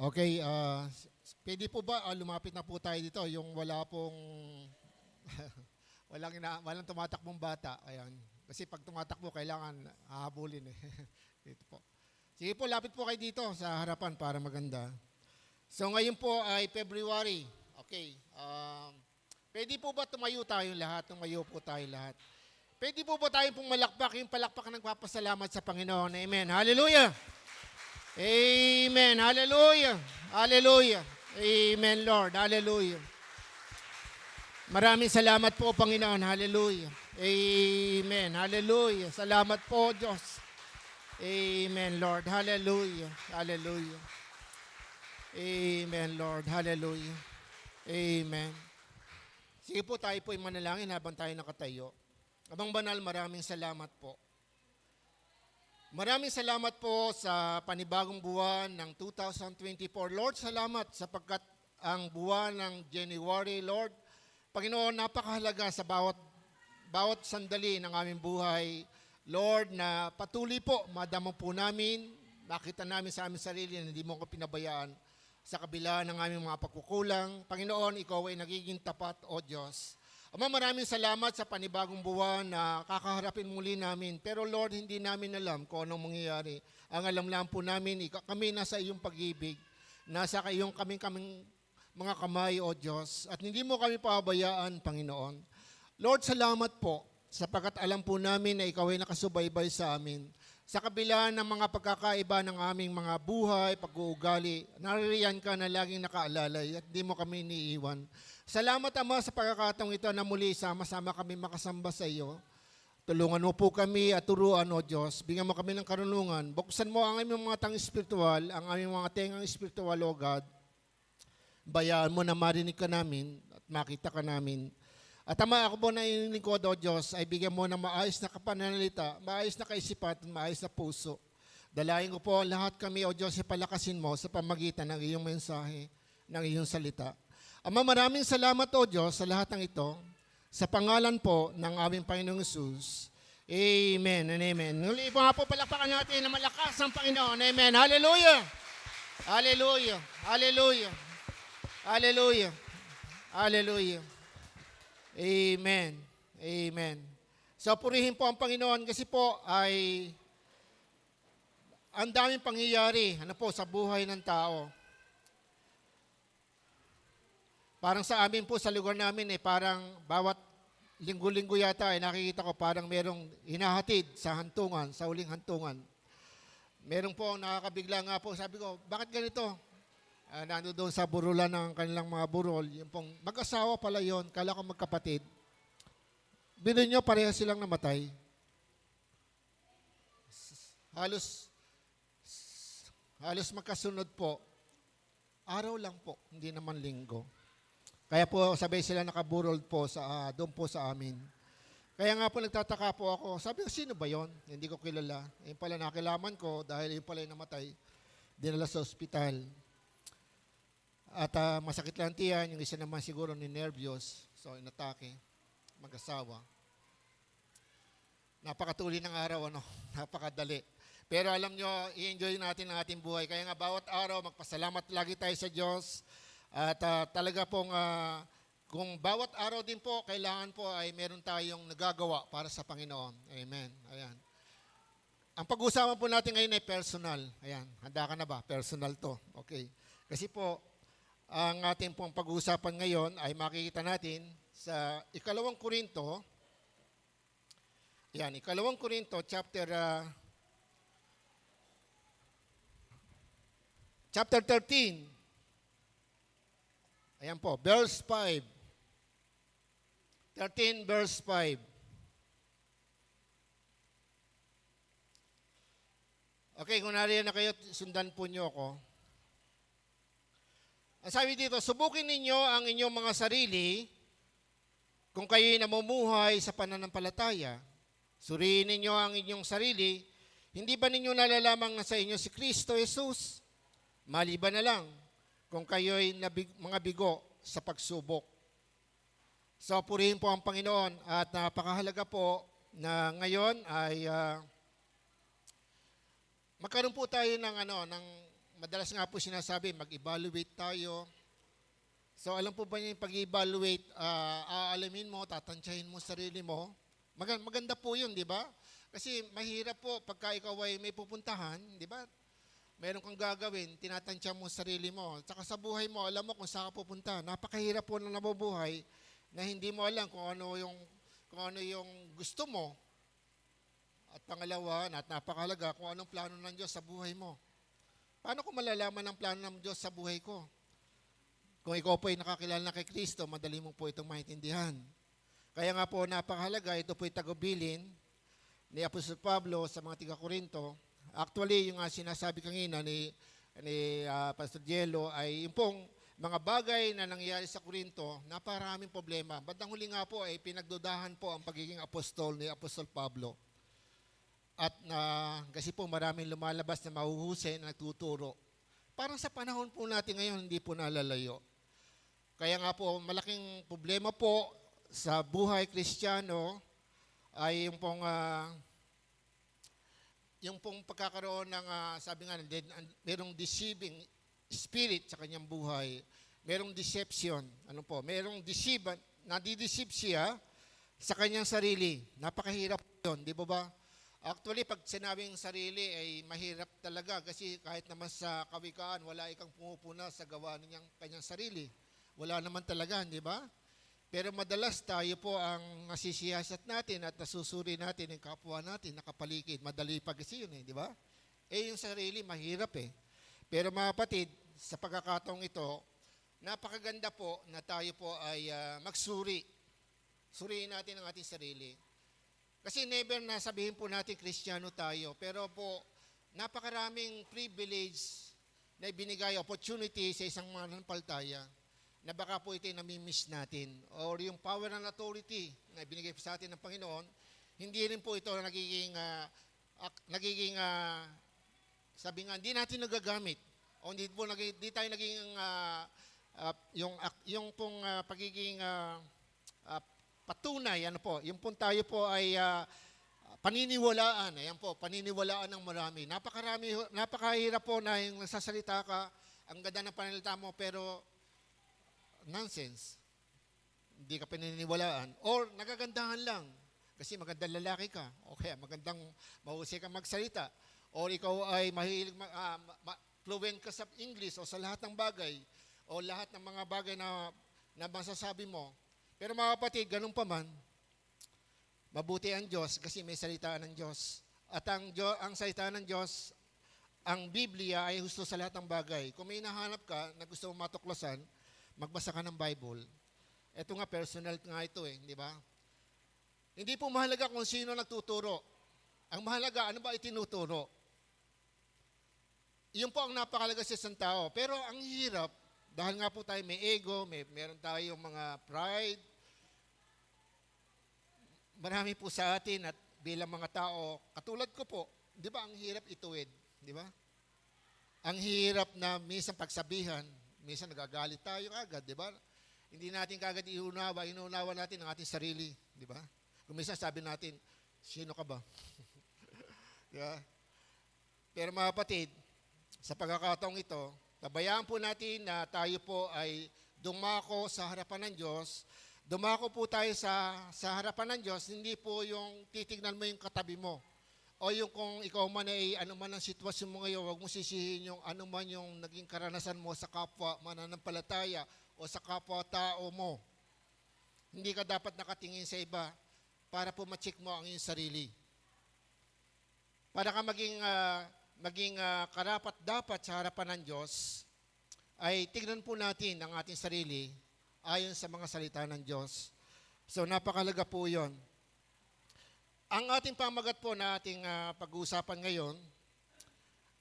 Okay, pwede po ba lumapit na po tayo dito, yung wala pong walang tumatakbong bata. Ayan. Kasi pag tumatakbo kailangan hahabulin eh. Dito po. Sige po, lapit po kayo dito sa harapan para maganda. So ngayon po ay February. Okay. Pwede po ba tumayo tayong lahat? Tumayo po tayo lahat. Pwede po ba tayong pumalakpak, yung palakpak na nagpapasalamat sa Panginoon? Amen. Hallelujah. Amen. Hallelujah. Hallelujah. Amen, Lord. Hallelujah. Maraming salamat po, Panginoon. Hallelujah. Amen. Hallelujah. Salamat po, Diyos. Amen, Lord. Hallelujah. Hallelujah. Amen, Lord. Hallelujah. Amen. Sige po, tayo po yung manalangin habang tayo nakatayo. Abang Banal, maraming salamat po. Maraming salamat po sa panibagong buwan ng 2024. Lord, salamat sapagkat ang buwan ng January, Lord, Panginoon, napakahalaga sa bawat sandali ng aming buhay. Lord, na patuloy po, madamo po namin, makita namin sa aming sarili na hindi mo ko pinabayaan sa kabila ng aming mga pagkukulang. Panginoon, ikaw ay nagiging tapat, O Diyos. Ama, maraming salamat sa panibagong buwan na kakaharapin muli namin. Pero Lord, hindi namin alam kung anong mangyayari. Ang alam lang po namin, kami nasa iyong pag-ibig, nasa iyong kaming mga kamay, O Diyos. At hindi mo kami pabayaan, Panginoon. Lord, salamat po sapagkat alam po namin na ikaw ay nakasubaybay sa amin. Sa kabila ng mga pagkakaiba ng aming mga buhay, pag-uugali, naririyan ka na laging nakaalalay at di mo kami iniiwan. Salamat, Ama, sa pagkakataong ito na muli sama-sama kami makasamba sa iyo. Tulungan mo po kami at turuan, O Diyos. Bigyan mo kami ng karunungan. Buksan mo ang aming mga tang espiritual, ang aming mga tengang espiritual, O God. Bayaan mo na marinig ka namin at makita ka namin. At Ama, ako po na inilingkod, O Diyos, ay bigyan mo ng maayos na kapananalita, maayos na kaisipan, at maayos na puso. Dalayan ko po lahat kami, O Diyos, ipalakasin mo sa pamagitan ng iyong mensahe, ng iyong salita. Ama, maraming salamat, O Diyos, sa lahat ng ito, sa pangalan po ng aming Panginoong Hesus. Amen and amen. Muli po nga po palakpakan natin na malakas ang Panginoon. Amen. Hallelujah. Hallelujah. Hallelujah. Hallelujah. Hallelujah. Amen. Amen. So purihin po ang Panginoon kasi po ay ang daming pangyayari sa buhay ng tao. Parang sa amin po, sa lugar namin, parang bawat linggo-linggo yata ay nakikita ko parang merong hinahatid sa hantungan, sa huling hantungan. Meron po nakakabigla nga po, sabi ko, bakit ganito? Nando doon sa burulan ng kanilang mga burol, yung pong mag-asawa pala yon, kala ko magkapatid. Binuin nyo, pareha silang namatay. Halos magkasunod po. Araw lang po, hindi naman linggo. Kaya po sabay sila nakaburol po doon po sa amin. Kaya nga po nagtataka po ako, sabi ko, sino ba yon? Hindi ko kilala. Yung pala nakilaman ko dahil yung pala yung namatay, dinala sa ospital. At masakit lang tiyan, yung isa naman siguro ni nervyos, so inatake, mag-asawa. Napakatuli ng araw, napakadali. Pero alam nyo, i-enjoy natin ang ating buhay. Kaya nga bawat araw, magpasalamat lagi tayo sa Diyos. At talaga pong, kung bawat araw din po, kailangan po ay meron tayong nagagawa para sa Panginoon. Amen. Ayan. Ang pag-usapan po natin ngayon ay personal. Ayan. Handa ka na ba? Personal to. Okay. Kasi po, ang ating pong pag-uusapan ngayon ay makikita natin sa Ikalawang Korinto. Yan, Ikalawang Korinto chapter 13. Ayan po, verse 5. 13 verse 5. Okay, kung nariyan na kayo, sundan po niyo ako. Ang sabi dito, subukin ninyo ang inyong mga sarili kung kayo'y namumuhay sa pananampalataya. Suriin ninyo ang inyong sarili. Hindi ba ninyo nalalamang na sa inyo si Kristo Jesus? Maliban na lang kung kayo'y mga bigo sa pagsubok. So, purihin po ang Panginoon at napakahalaga po na ngayon ay magkaroon po tayo ng madalas nga po sinasabi, mag-evaluate tayo. So alam po ba niyo yung pag-evaluate, aalamin mo, tatansyahin mo sarili mo. Maganda po yun, di ba? Kasi mahirap po pagka ikaw ay may pupuntahan, di ba? Meron kang gagawin, tinatansya mo sarili mo. Tsaka sa buhay mo, alam mo kung saan ka pupunta. Napakahirap po na nabubuhay na hindi mo alam kung ano yung gusto mo. At pangalawa, at napakahalaga, kung anong plano ng Diyos sa buhay mo. Paano ko malalaman ang plano ng Diyos sa buhay ko? Kung ikaw po ay nakakilala na kay Kristo, madali mo po itong maintindihan. Kaya nga po napakahalaga, ito po ay tagubilin ni Apostol Pablo sa mga tiga-Korinto. Actually, yung sinasabi kanina ni Pastor Jello ay yung pong mga bagay na nangyayari sa Korinto, naparaming problema. Bandang huli nga po ay pinagdudahan po ang pagiging apostol ni Apostol Pablo. At kasi po maraming lumalabas na mahuhusay na nagtuturo. Parang sa panahon po natin ngayon, hindi po nalalayo. Kaya nga po, malaking problema po sa buhay Kristiyano ay yung pong pagkakaroon ng, sabi nga, merong deceiving spirit sa kanyang buhay. Merong deception. Merong nadideceive siya sa kanyang sarili. Napakahirap yun, di ba ba? Actually, pag sinabing sarili ay mahirap talaga kasi kahit naman sa kawikaan, wala ikang pumupuna sa gawa niyang kanyang sarili. Wala naman talaga, di ba? Pero madalas tayo po ang nasisiyasat natin at nasusuri natin yung kapwa natin, nakapaligid. Madali pa kasi yun di ba? Yung sarili, mahirap Pero mga kapatid, sa pagkakataong ito, napakaganda po na tayo po ay magsuri. Suriin natin ang ating sarili. Kasi never na sabihin po natin Kristiyano tayo, pero po napakaraming privilege na ibinigay opportunity sa isang mananampalataya na baka po ito nami-miss natin. Or yung power and authority na ibinigay sa atin ng Panginoon, hindi rin po ito nagiging sabi nga, hindi natin nagagamit. O hindi tayo naging yung pong pagiging patunay, yung pong tayo po ay paniniwalaan. Ayan po, paniniwalaan ng marami. Napakahirap po na yung nagsasalita ka, ang ganda ng pananalita mo, pero nonsense. Hindi ka paniniwalaan. Or nagagandahan lang, kasi magandang lalaki ka, o kaya magandang mahusay ka magsalita. Or ikaw ay mahilig, fluent ka sa English o sa lahat ng bagay, o lahat ng mga bagay na masasabi mo. Pero mga kapatid, ganun pa man, mabuti ang Diyos kasi may salita ng Diyos. At ang salita ng Diyos, ang Biblia ay husto sa lahat ng bagay. Kung may hinahanap ka na gusto mong matuklasan, magbasa ka ng Bible. Ito nga, personal nga ito di ba? Hindi po mahalaga kung sino nagtuturo. Ang mahalaga, ano ba itinuturo? Iyon po ang napakalaga sa isang tao. Pero ang hirap, dahil nga po tayo may ego, meron tayong mga pride. Marami po sa atin at bilang mga tao, katulad ko po, di ba ang hirap ituwid? Di ba? Ang hirap na minsan pagsabihan, minsan nagagalit tayo agad, di ba? Hindi natin kagad inuunawa natin ang ating sarili, di ba? Kung minsan sabi natin, sino ka ba? Di ba? Pero mga kapatid, sa pagkakataong ito, tabayaan po natin na tayo po ay dumako sa harapan ng Diyos. Dumako po tayo sa harapan ng Diyos, hindi po yung titignan mo yung katabi mo. O yung kung ikaw man ay ano man ang sitwasyon mo ngayon, huwag mo sisihin yung ano man yung naging karanasan mo sa kapwa mananampalataya o sa kapwa-tao mo. Hindi ka dapat nakatingin sa iba para po ma-check mo ang iyong sarili. Para ka maging karapat-dapat sa harapan ng Diyos, ay tignan po natin ang ating sarili ayon sa mga salita ng Diyos. So napakalaga po yon. Ang ating pamagat po na ating pag-uusapan ngayon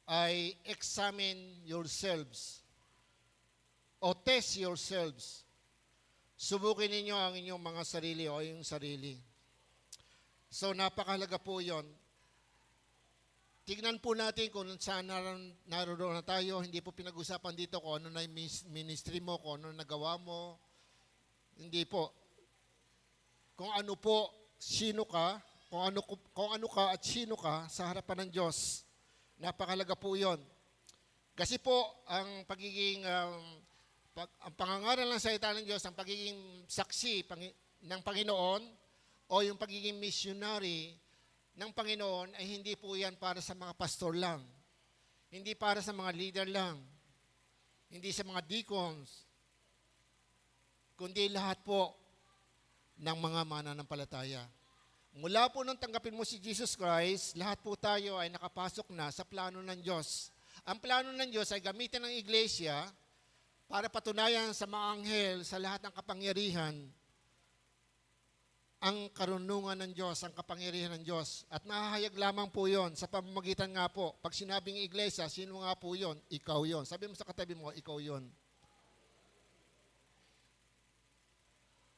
ay examine yourselves o test yourselves. Subukin ninyo ang inyong mga sarili o yung sarili. So napakalaga po yon. Tignan po natin kung saan naroon na tayo. Hindi po pinag-usapan dito kung ano na yung ministry mo, kung ano na nagawa mo. Hindi po. Kung ano po, sino ka, kung ano ka at sino ka sa harapan ng Diyos. Napakalaga po yon. Kasi po, ang pagiging, ang pangangaral ng salita ng Diyos, ang pagiging saksi ng Panginoon o yung pagiging missionary ng Panginoon ay hindi po yan para sa mga pastor lang. Hindi para sa mga leader lang. Hindi sa mga deacons. Kundi lahat po ng mga mananampalataya. Mula po nung tanggapin mo si Jesus Christ, lahat po tayo ay nakapasok na sa plano ng Diyos. Ang plano ng Diyos ay gamitin ng iglesia para patunayan sa mga anghel, sa lahat ng kapangyarihan, ang karunungan ng Diyos, ang kapangyarihan ng Diyos. At mahahayag lamang po yon sa pamamagitan nga po. Pag sinabing iglesia, sino nga po yon? Ikaw yon. Sabi mo sa katabi mo, ikaw yon.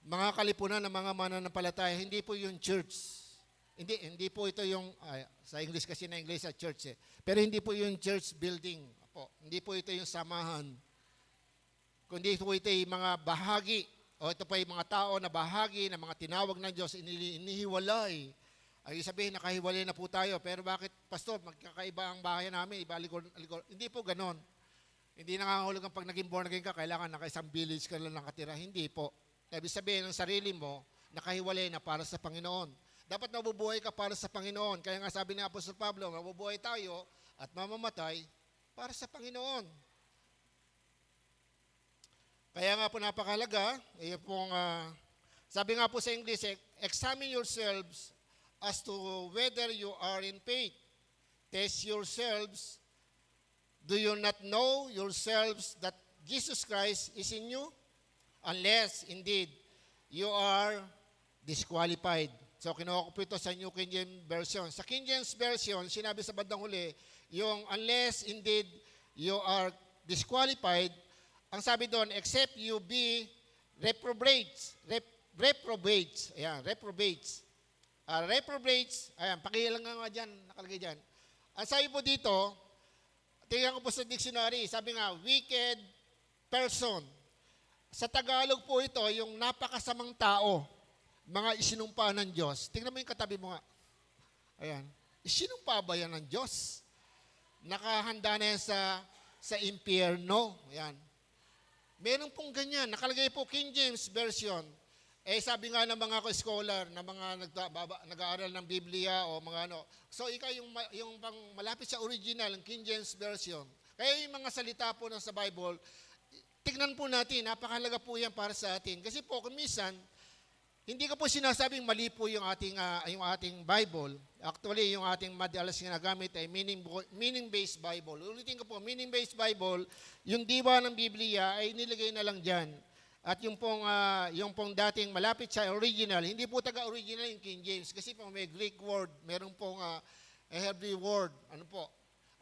Mga kalipunan ng mga mananampalataya, hindi po yung church. Hindi po ito yung, sa English kasi na English sa church eh. Pero hindi po yung church building po. Hindi po ito yung samahan. Kundi po ito yung mga bahagi, o ito pa yung mga tao na bahagi ng mga tinawag ng Diyos, inihiwalay. Ay sabihin, nakahiwalay na po tayo. Pero bakit, Pastor, magkakaiba ang bahay namin, iba likod. Hindi po ganon. Hindi nangangahulugan pag naging born again ka, kailangan naka-isang village ka lang nakatira. Hindi po. Ibig sabihin ng sarili mo, nakahiwalay na para sa Panginoon. Dapat mabubuhay ka para sa Panginoon. Kaya nga sabi ni Apostol Pablo, mabubuhay tayo at mamamatay para sa Panginoon. Kaya nga po napakalaga, sabi nga po sa English, examine yourselves as to whether you are in faith. Test yourselves. Do you not know yourselves that Jesus Christ is in you? Unless, indeed, you are disqualified. So, kinuha ko po ito sa New King James Version. Sa King James Version, sinabi sa bandang huli, yung unless, indeed, you are disqualified, ang sabi doon, except you be reprobates. Reprobates. Ayan, reprobates. Reprobates, ayan, pakilang nga dyan, nakalagay dyan. Ang sabi po dito, tingnan ko po sa dictionary, sabi nga, wicked person. Sa Tagalog po ito, yung napakasamang tao, mga isinumpa ng Diyos. Tingnan mo yung katabi mo nga. Ayan. Isinumpa ba yan ng Diyos? Nakahanda na yan sa impyerno. Ayan. Meron pong ganyan. Nakalagay po King James Version. Sabi nga ng mga scholar, na mga nag-aaral ng Biblia o mga ano. So, yung pang malapit sa original, ang King James Version. Kaya yung mga salita po sa Bible, tignan po natin, napakahalaga po yan para sa atin. Kasi po, kung minsan, hindi ko po sinasabing mali po yung ating Bible. Actually, yung ating madalas ginagamit ay meaning-based Bible. Ulitin ko po, meaning-based Bible, yung diwa ng Biblia ay nilagay na lang dyan. At yung pong dating malapit sa original, hindi po taga-original yung King James. Kasi po may Greek word, meron pong Hebrew word. Ano po?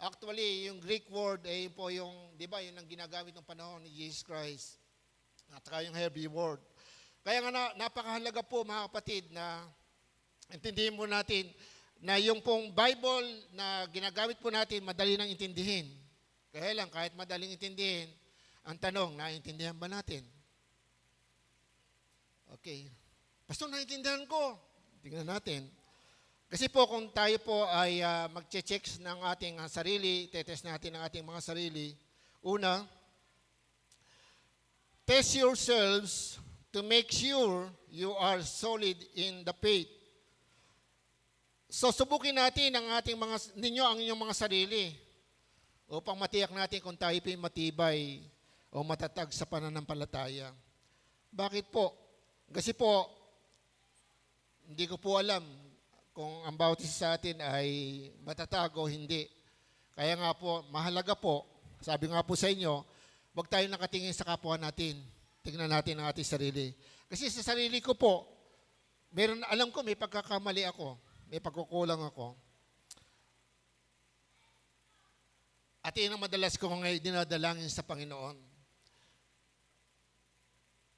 Actually, yung Greek word ay po yung, di ba, yun ang ginagamit ng panahon ni Jesus Christ. At saka yung Hebrew word. Kaya nga napakahalaga po mga kapatid na intindihin mo natin na yung pong Bible na ginagamit po natin, madali nang intindihin. Kaya lang, kahit madaling intindihin, ang tanong, naiintindihan ba natin? Okay. Pastor, naiintindihan ko. Tingnan natin. Kasi po kung tayo po ay mag-check ng ating sarili, tetest natin ang ating mga sarili. Una, test yourselves to make sure you are solid in the faith. So subukin natin ang inyong mga sarili upang matiyak natin kung tayo po matibay o matatag sa pananampalataya. Bakit po? Kasi po, hindi ko po alam kung ang bawat isa sa atin ay matatag o hindi. Kaya nga po, mahalaga po, sabi nga po sa inyo, huwag tayong nakatingin sa kapwa natin. Tingnan natin ang ating sarili. Kasi sa sarili ko po, alam ko may pagkakamali ako, may pagkukulang ako. At yun ang madalas ko ngayon dinadalangin sa Panginoon.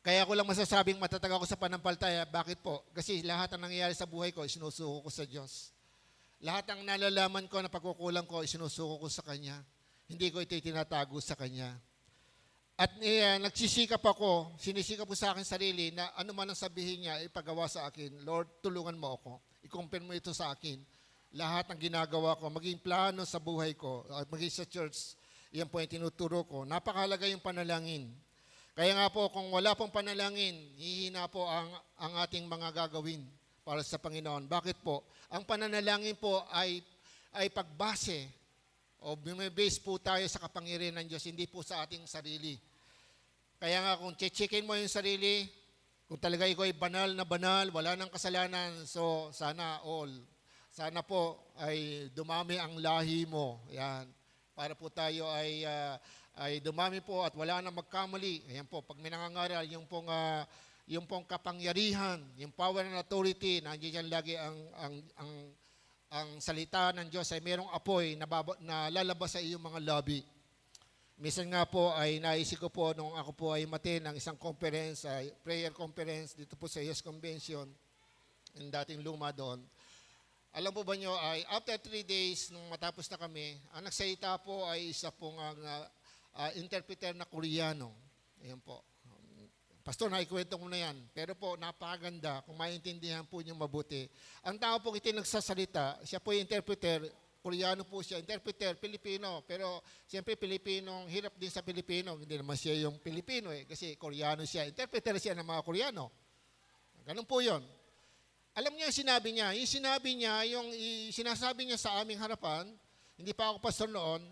Kaya ko lang masasabing matatag ako sa panampalataya. Bakit po? Kasi lahat ng nangyayari sa buhay ko, isinusuko ko sa Diyos. Lahat ng nalalaman ko na pagkukulang ko, isinusuko ko sa Kanya. Hindi ko ito itinatago sa Kanya. At nagsisikap ako, sinisikap ko sa akin sarili na ano man ang sabihin niya, ipagawa sa akin. Lord, tulungan mo ako. I-compare mo ito sa akin. Lahat ng ginagawa ko, maging plano sa buhay ko, maging sa church, Yan po yung tinuturo ko. Napakahalaga yung panalangin. Kaya nga po, kung wala pong panalangin, hihina po ang ating mga gagawin para sa Panginoon. Bakit po? Ang pananalangin po ay pagbase o bumibase po tayo sa kapangyarihan ng Diyos, hindi po sa ating sarili. Kaya nga kung checkin mo yung sarili, kung talaga ikaw ay banal, wala nang kasalanan, so sana all. Sana po ay dumami ang lahi mo. Yan. Para po tayo ay dumami po at wala nang magkamali. Ayan po, pag may nangangaral, yung pong kapangyarihan, yung power and authority, nandiyan lagi ang salita ng Diyos ay mayroong apoy na lalabas sa iyong mga labi. Minsan nga po ay naisip ko po nung ako po ay matin ng isang conference, prayer conference dito po sa Yes Convention, yung dating luma doon. Alam po ba nyo, ay after 3 days nung matapos na kami, ang nagsalita po ay isa pong interpreter na Koreano. Ayan po. Pastor, naikwento ko na yan. Pero po, napakaganda kung maintindihan po niyo mabuti. Ang tao po ito nagsasalita, siya po yung interpreter, Koreano po siya, interpreter, Pilipino. Pero siyempre Pilipinong hirap din sa Pilipino. Hindi naman siya yung Pilipino kasi Koreano siya. Interpreter siya ng mga Koreano. Ganun po yun. Alam niyo yung sinabi niya? Yung sinabi niya, yung sinasabi niya sa aming harapan, hindi pa ako pastor noon,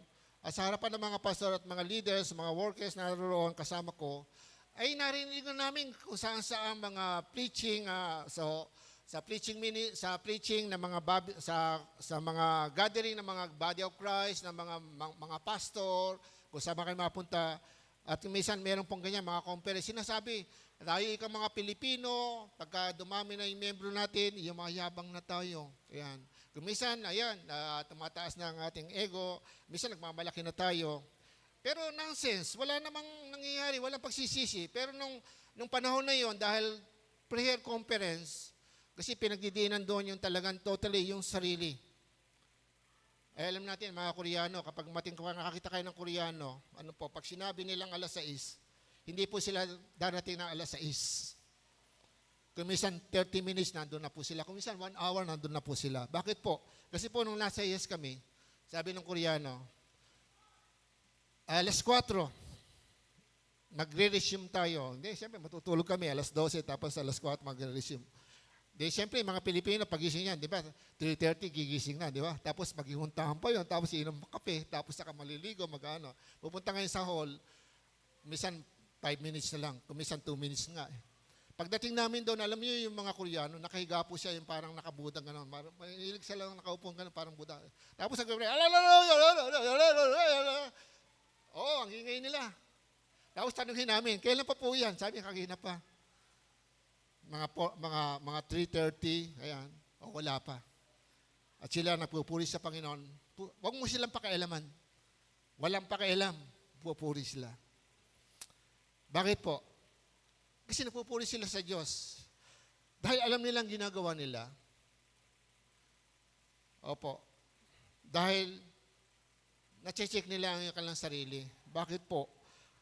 at sa harapan ng mga pastor at mga leaders, mga workers na naroon kasama ko, ay narinig na namin kung saan mga preaching, sa preaching ng mga sa mga gathering ng mga body of Christ, ng mga pastor, kung saan kayo mapunta. At minsan meron pong ganyan, mga conference, sinasabi, tayo ikang mga Pilipino, pagka dumami na yung membro natin, yung mga yabang na tayo. Ayan. Kung minsan, ayan, tumataas na ang ating ego, minsan nagmamalaki na tayo. Pero nonsense, wala namang nangyayari, walang pagsisisi. Pero nung panahon na yon, dahil prayer conference, kasi pinagdidiinan doon yung talagang totally yung sarili. Ay, alam natin, mga Koreano, kapag nakakita kayo ng Koreano, pag sinabi nilang alas 6, hindi po sila darating ng alas 6. Kung minsan 30 minutes, nandun na po sila. Kung minsan 1 hour, nandun na po sila. Bakit po? Kasi po nung nasa Yes kami, sabi ng Koreano, alas 4, magre-resume tayo. Hindi, siyempre matutulog kami, alas 12, tapos alas 4 magre-resume. Di, siyempre, mga Pilipino, pagising yan, di ba? 3:30, gigising na, di ba? Tapos maghihuntahan pa yun, tapos inom kape, tapos saka maliligo, mag-ano. Pupunta ngayon sa hall, minsan 5 minutes na lang, kumisan 2 minutes nga. Pagdating namin doon, alam niyo yung mga Koreano, nakahiga po siya yung parang nakabudang gano'n. Mahilig sila lang nakaupo gano'n, parang buda. Tapos nag-pray, ang ingay nila. Tapos tanungin namin, kailan pa po yan? Sabi, kagina pa. Mga 3:30, ayan, wala pa. At sila nagpupuri sa Panginoon. Huwag mo silang pakialaman. Walang pakialam, pupuri sila. Bakit po? Kasi napupuri sila sa Diyos. Dahil alam nilang ginagawa nila. Opo. Dahil nache-check nila ang kanilang sarili. Bakit po?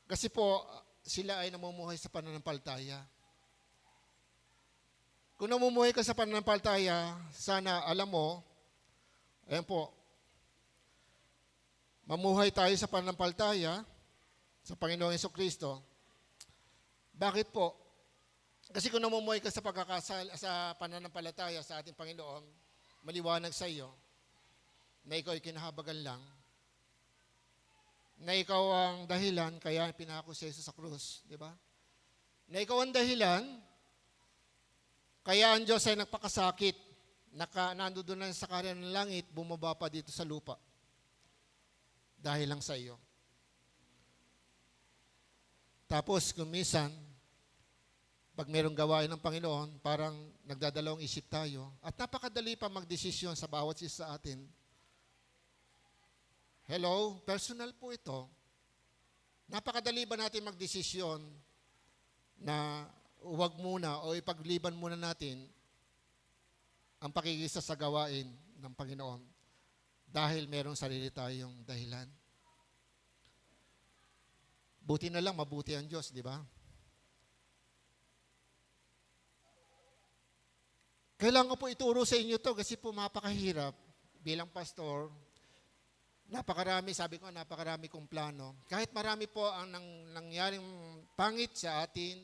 Kasi po, sila ay namumuhay sa pananampalataya. Kung namumuhay ka sa pananampalataya, sana alam mo, ayan po, mamuhay tayo sa pananampalataya sa Panginoong Jesucristo. Bakit po? Kasi kung namumuhay ka sa sa pananampalataya sa ating Panginoon, maliwanag sa iyo na ikaw ay kinahabagan lang, na ikaw ang dahilan kaya pinako si Jesus sa krus, di ba? Na ikaw ang dahilan kaya ang Diyos ay nagpakasakit, nandoon na sa kaharian ng langit, bumaba pa dito sa lupa. Dahil lang sa iyo. Tapos kung minsan, pag mayroong gawain ng Panginoon, parang nagdadalawang isip tayo. At napakadali pa magdesisyon sa bawat isa sa atin. Hello, personal po ito. Napakadali ba natin magdesisyon na huwag muna o ipagliban muna natin ang pakikisa sa gawain ng Panginoon dahil mayroong sarili tayong dahilan? Buti na lang, mabuti ang Diyos, di ba? Kailangan ko po ituro sa inyo to kasi po mapakahirap bilang pastor Napakarami, sabi ko, napakarami kong plano. Kahit marami po ang nangyaring pangit sa atin,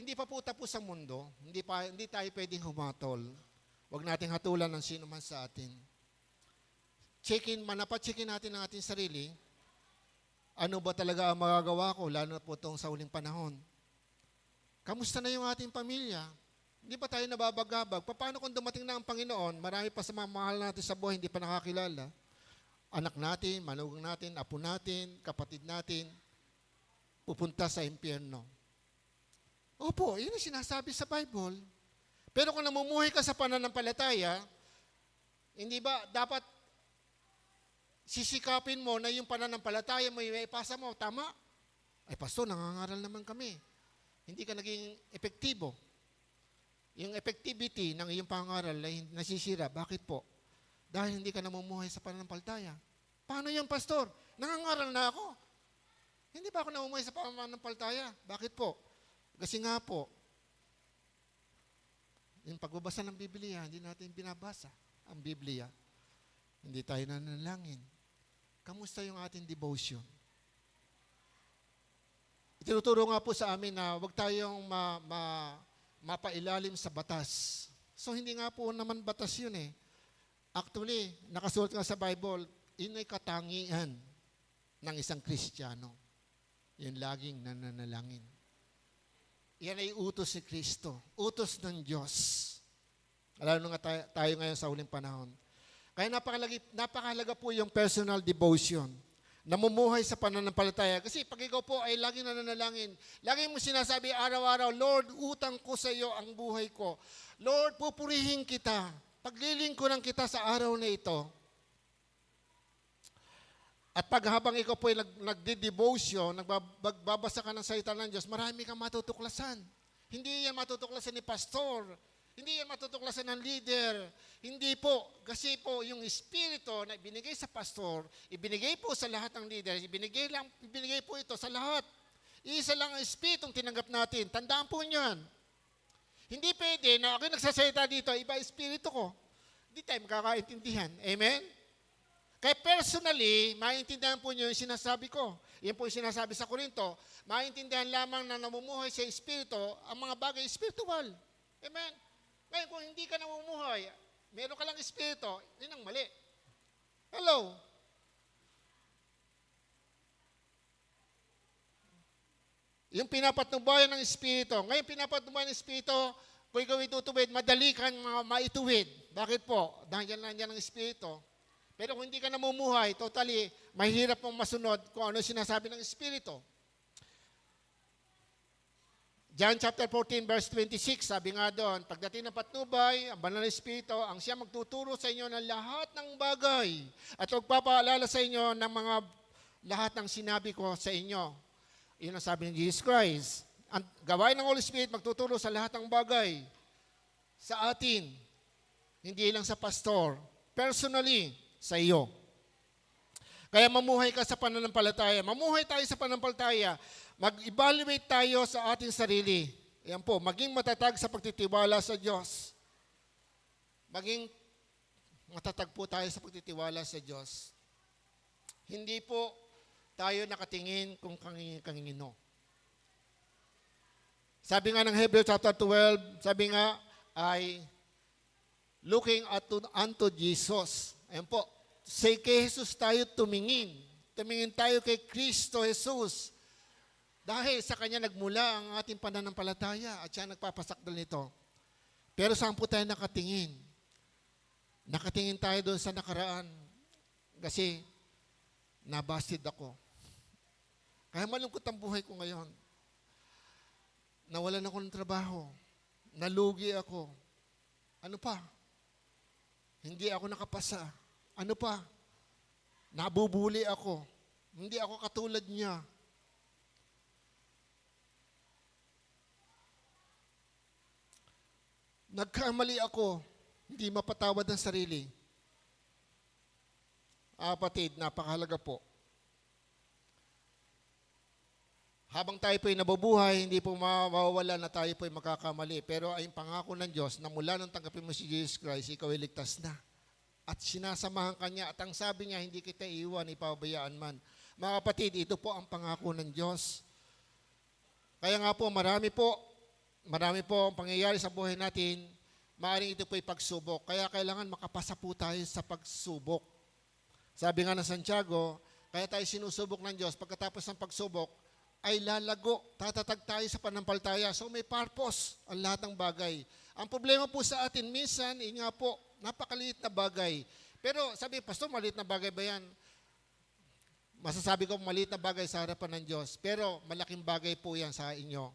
hindi pa po tapos ang mundo. Hindi tayo pwedeng humatol. Huwag nating hatulan ng sino man sa atin. Manapacheck natin ang ating sarili. Ano ba talaga ang magagawa ko, lalo na po itong sa uling panahon? Kamusta na yung ating pamilya? Hindi ba tayo nababagabag? Paano kung dumating na ang Panginoon, marami pa sa mga mahal natin sa buhay, hindi pa nakakilala? Anak natin, manugang natin, apo natin, kapatid natin, pupunta sa impyerno. Opo, yun ang sinasabi sa Bible. Pero kung namumuhay ka sa pananampalataya, hindi ba dapat sisikapin mo na yung pananampalataya mo, ipasa mo, tama? Ay, pastor, nangangaral naman kami. Hindi ka naging epektibo. Yung effectivity ng iyong pangaral ay nasisira. Bakit po? Dahil hindi ka namumuhay sa pananampalataya. Paano yung pastor? Nangangaral na ako. Hindi ba ako namumuhay sa pananampalataya? Bakit po? Kasi nga po, yung pagbabasa ng Biblia, hindi natin binabasa ang Biblia. Hindi tayo nananalangin. Kamusta yung ating devotion? Itinuturo nga po sa amin na huwag tayong mapailalim sa batas. So hindi nga po naman batas yun eh. Actually, nakasulat nga sa Bible, yun ay katangian ng isang Kristiyano. Yun laging nananalangin. Yan ay utos ni Kristo. Utos ng Diyos. Lalo nga tayo ngayon sa huling panahon. Kaya napakahalaga po yung personal devotion. Namumuhay sa pananampalataya. Kasi pag ikaw po ay laging nananalangin, lagi mo sinasabi araw-araw, Lord, utang ko sa iyo ang buhay ko. Lord, pupurihin kita. Paglilingkuran kita sa araw na ito. At pag habang ikaw po ay nagde-devotion, nagbabasa ka ng salita ng Diyos, marami kang matutuklasan. Hindi yan matutuklasan ni pastor. Hindi yan matutuklasan ng leader. Hindi po. Kasi po yung espiritu na ibinigay sa pastor, ibinigay po sa lahat ng leader, ibinigay po ito sa lahat. Isa lang ang espiritong tinanggap natin. Tandaan po niyan. Hindi pwede na ako nagsasalita dito, iba espiritu ko. Hindi tayo makakaintindihan. Amen? Kaya personally, maintindihan po niyo yung sinasabi ko. Yan po yung sinasabi sa Korinto. Maintindihan lamang na namumuhay sa espiritu ang mga bagay espiritual. Amen? Ngayon, kung hindi ka namumuhay, meron ka lang espiritu, yun ang mali. Hello? Yung pinapatnubayan ng Espiritu. Ngayon, pinapatnubayan ng Espiritu, kung ikaw itutuwid, madali kang maituwid. Bakit po? Dahil nandiyan ang Espiritu. Pero kung hindi ka namumuhay, totally, mahirap mong masunod kung ano sinasabi ng Espiritu. John chapter 14, verse 26, sabi nga doon, pagdating ng patnubay, ang banal na Espiritu, ang siya magtuturo sa inyo ng lahat ng bagay at magpapaalala sa inyo ng mga lahat ng sinabi ko sa inyo. Yun ang sabi ng Jesus Christ. Ang gawain ng Holy Spirit, magtuturo sa lahat ng bagay sa atin. Hindi lang sa pastor. Personally, sa iyo. Kaya mamuhay ka sa pananampalataya. Mamuhay tayo sa pananampalataya. Mag-evaluate tayo sa ating sarili. Ayan po, maging matatag sa pagtitiwala sa Diyos. Maging matatag po tayo sa pagtitiwala sa Diyos. Hindi po tayo nakatingin kung kangingino. Sabi nga ng Hebrews chapter 12, sabi nga ay looking unto Jesus. Ayan po, kay Jesus tayo tumingin. Tumingin tayo kay Kristo Jesus. Dahil sa Kanya nagmula ang ating pananampalataya at siya nagpapasakdal nito. Pero saan po tayo nakatingin? Nakatingin tayo doon sa nakaraan. Kasi nabasted ako. Kaya malungkot ang buhay ko ngayon. Nawalan ako ng trabaho. Nalugi ako. Ano pa? Hindi ako nakapasa. Ano pa? Nabubuli ako. Hindi ako katulad niya. Nagkamali ako. Hindi mapatawad ang sarili. Kapatid, napakahalaga po. Habang tayo po'y nabubuhay, hindi po mawawala na tayo po'y makakamali. Pero ay pangako ng Diyos na mula nang tanggapin mo si Jesus Christ, ikaw ay ligtas na. at sinasamahan ka niya at ang sabi niya, hindi kita iiwan, ipabayaan man. Mga kapatid, ito po ang pangako ng Diyos. Kaya nga po, marami po ang pangyayari sa buhay natin, maaaring ito po'y pagsubok. Kaya kailangan makapasa po tayo sa pagsubok. Sabi nga ng Santiago, kaya tayo sinusubok ng Diyos, pagkatapos ng pagsubok, ay lalago, tatatag tayo sa panampalataya. So may purpose ang lahat ng bagay. Ang problema po sa atin, minsan, nga po, napakaliit na bagay. Pero sabi, Pastor, maliit na bagay ba yan? Masasabi ko maliit na bagay sa harapan ng Diyos. Pero malaking bagay po yan sa inyo.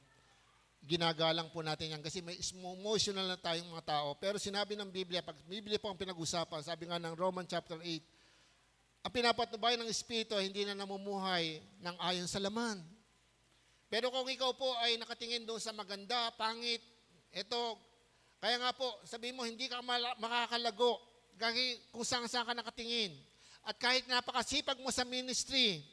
Ginagalang po natin yan kasi may emotional na tayong mga tao. Pero sinabi ng Biblia, pag Biblia po ang pinag-usapan, sabi nga ng Romans chapter 8, ang pinapatnubay ng Espiritu ay hindi na namumuhay ng ayon sa laman. Pero kung ikaw po ay nakatingin doon sa maganda, pangit, ito, kaya nga po, sabi mo, hindi ka makakalago kung saan-saan ka nakatingin. At kahit napakasipag mo sa ministry,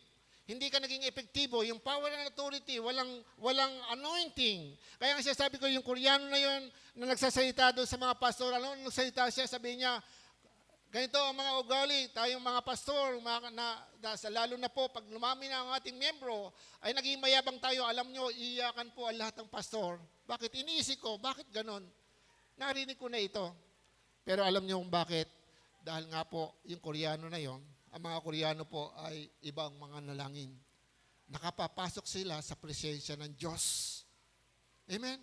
hindi ka naging epektibo. Yung power and authority, walang anointing. Kaya nga siya sabi ko, yung Koreano na yun, na nagsasalita doon sa mga pastor, nagsalita siya, sabi niya, ganito ang mga ugali, tayong mga pastor, lalo na po, pag lumami na ang ating membro, ay naging mayabang tayo, alam nyo, iiyakan po ang lahat ng pastor. Bakit? Iniisip ko, bakit ganon? Narinig ko na ito. Pero alam nyo kung bakit? Dahil nga po, yung Koreano na yon, ang mga Koreano po ay ibang mga nalangin. Nakapapasok sila sa presensya ng Diyos. Amen?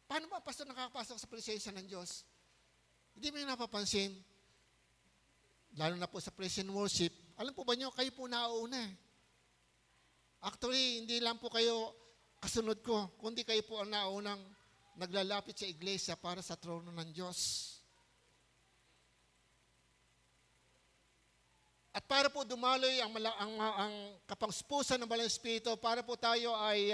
Paano ba, pastor, nakapasok sa presensya ng Diyos? Hindi mo yung napapansin? Lalo na po sa praise and worship. Alam po ba nyo, kayo po nauuna eh. Actually, hindi lang po kayo kasunod ko, kundi kayo po ang naunang naglalapit sa iglesia para sa trono ng Diyos. At para po dumaloy ang kapangpusan ng Banal na Espiritu, para po tayo ay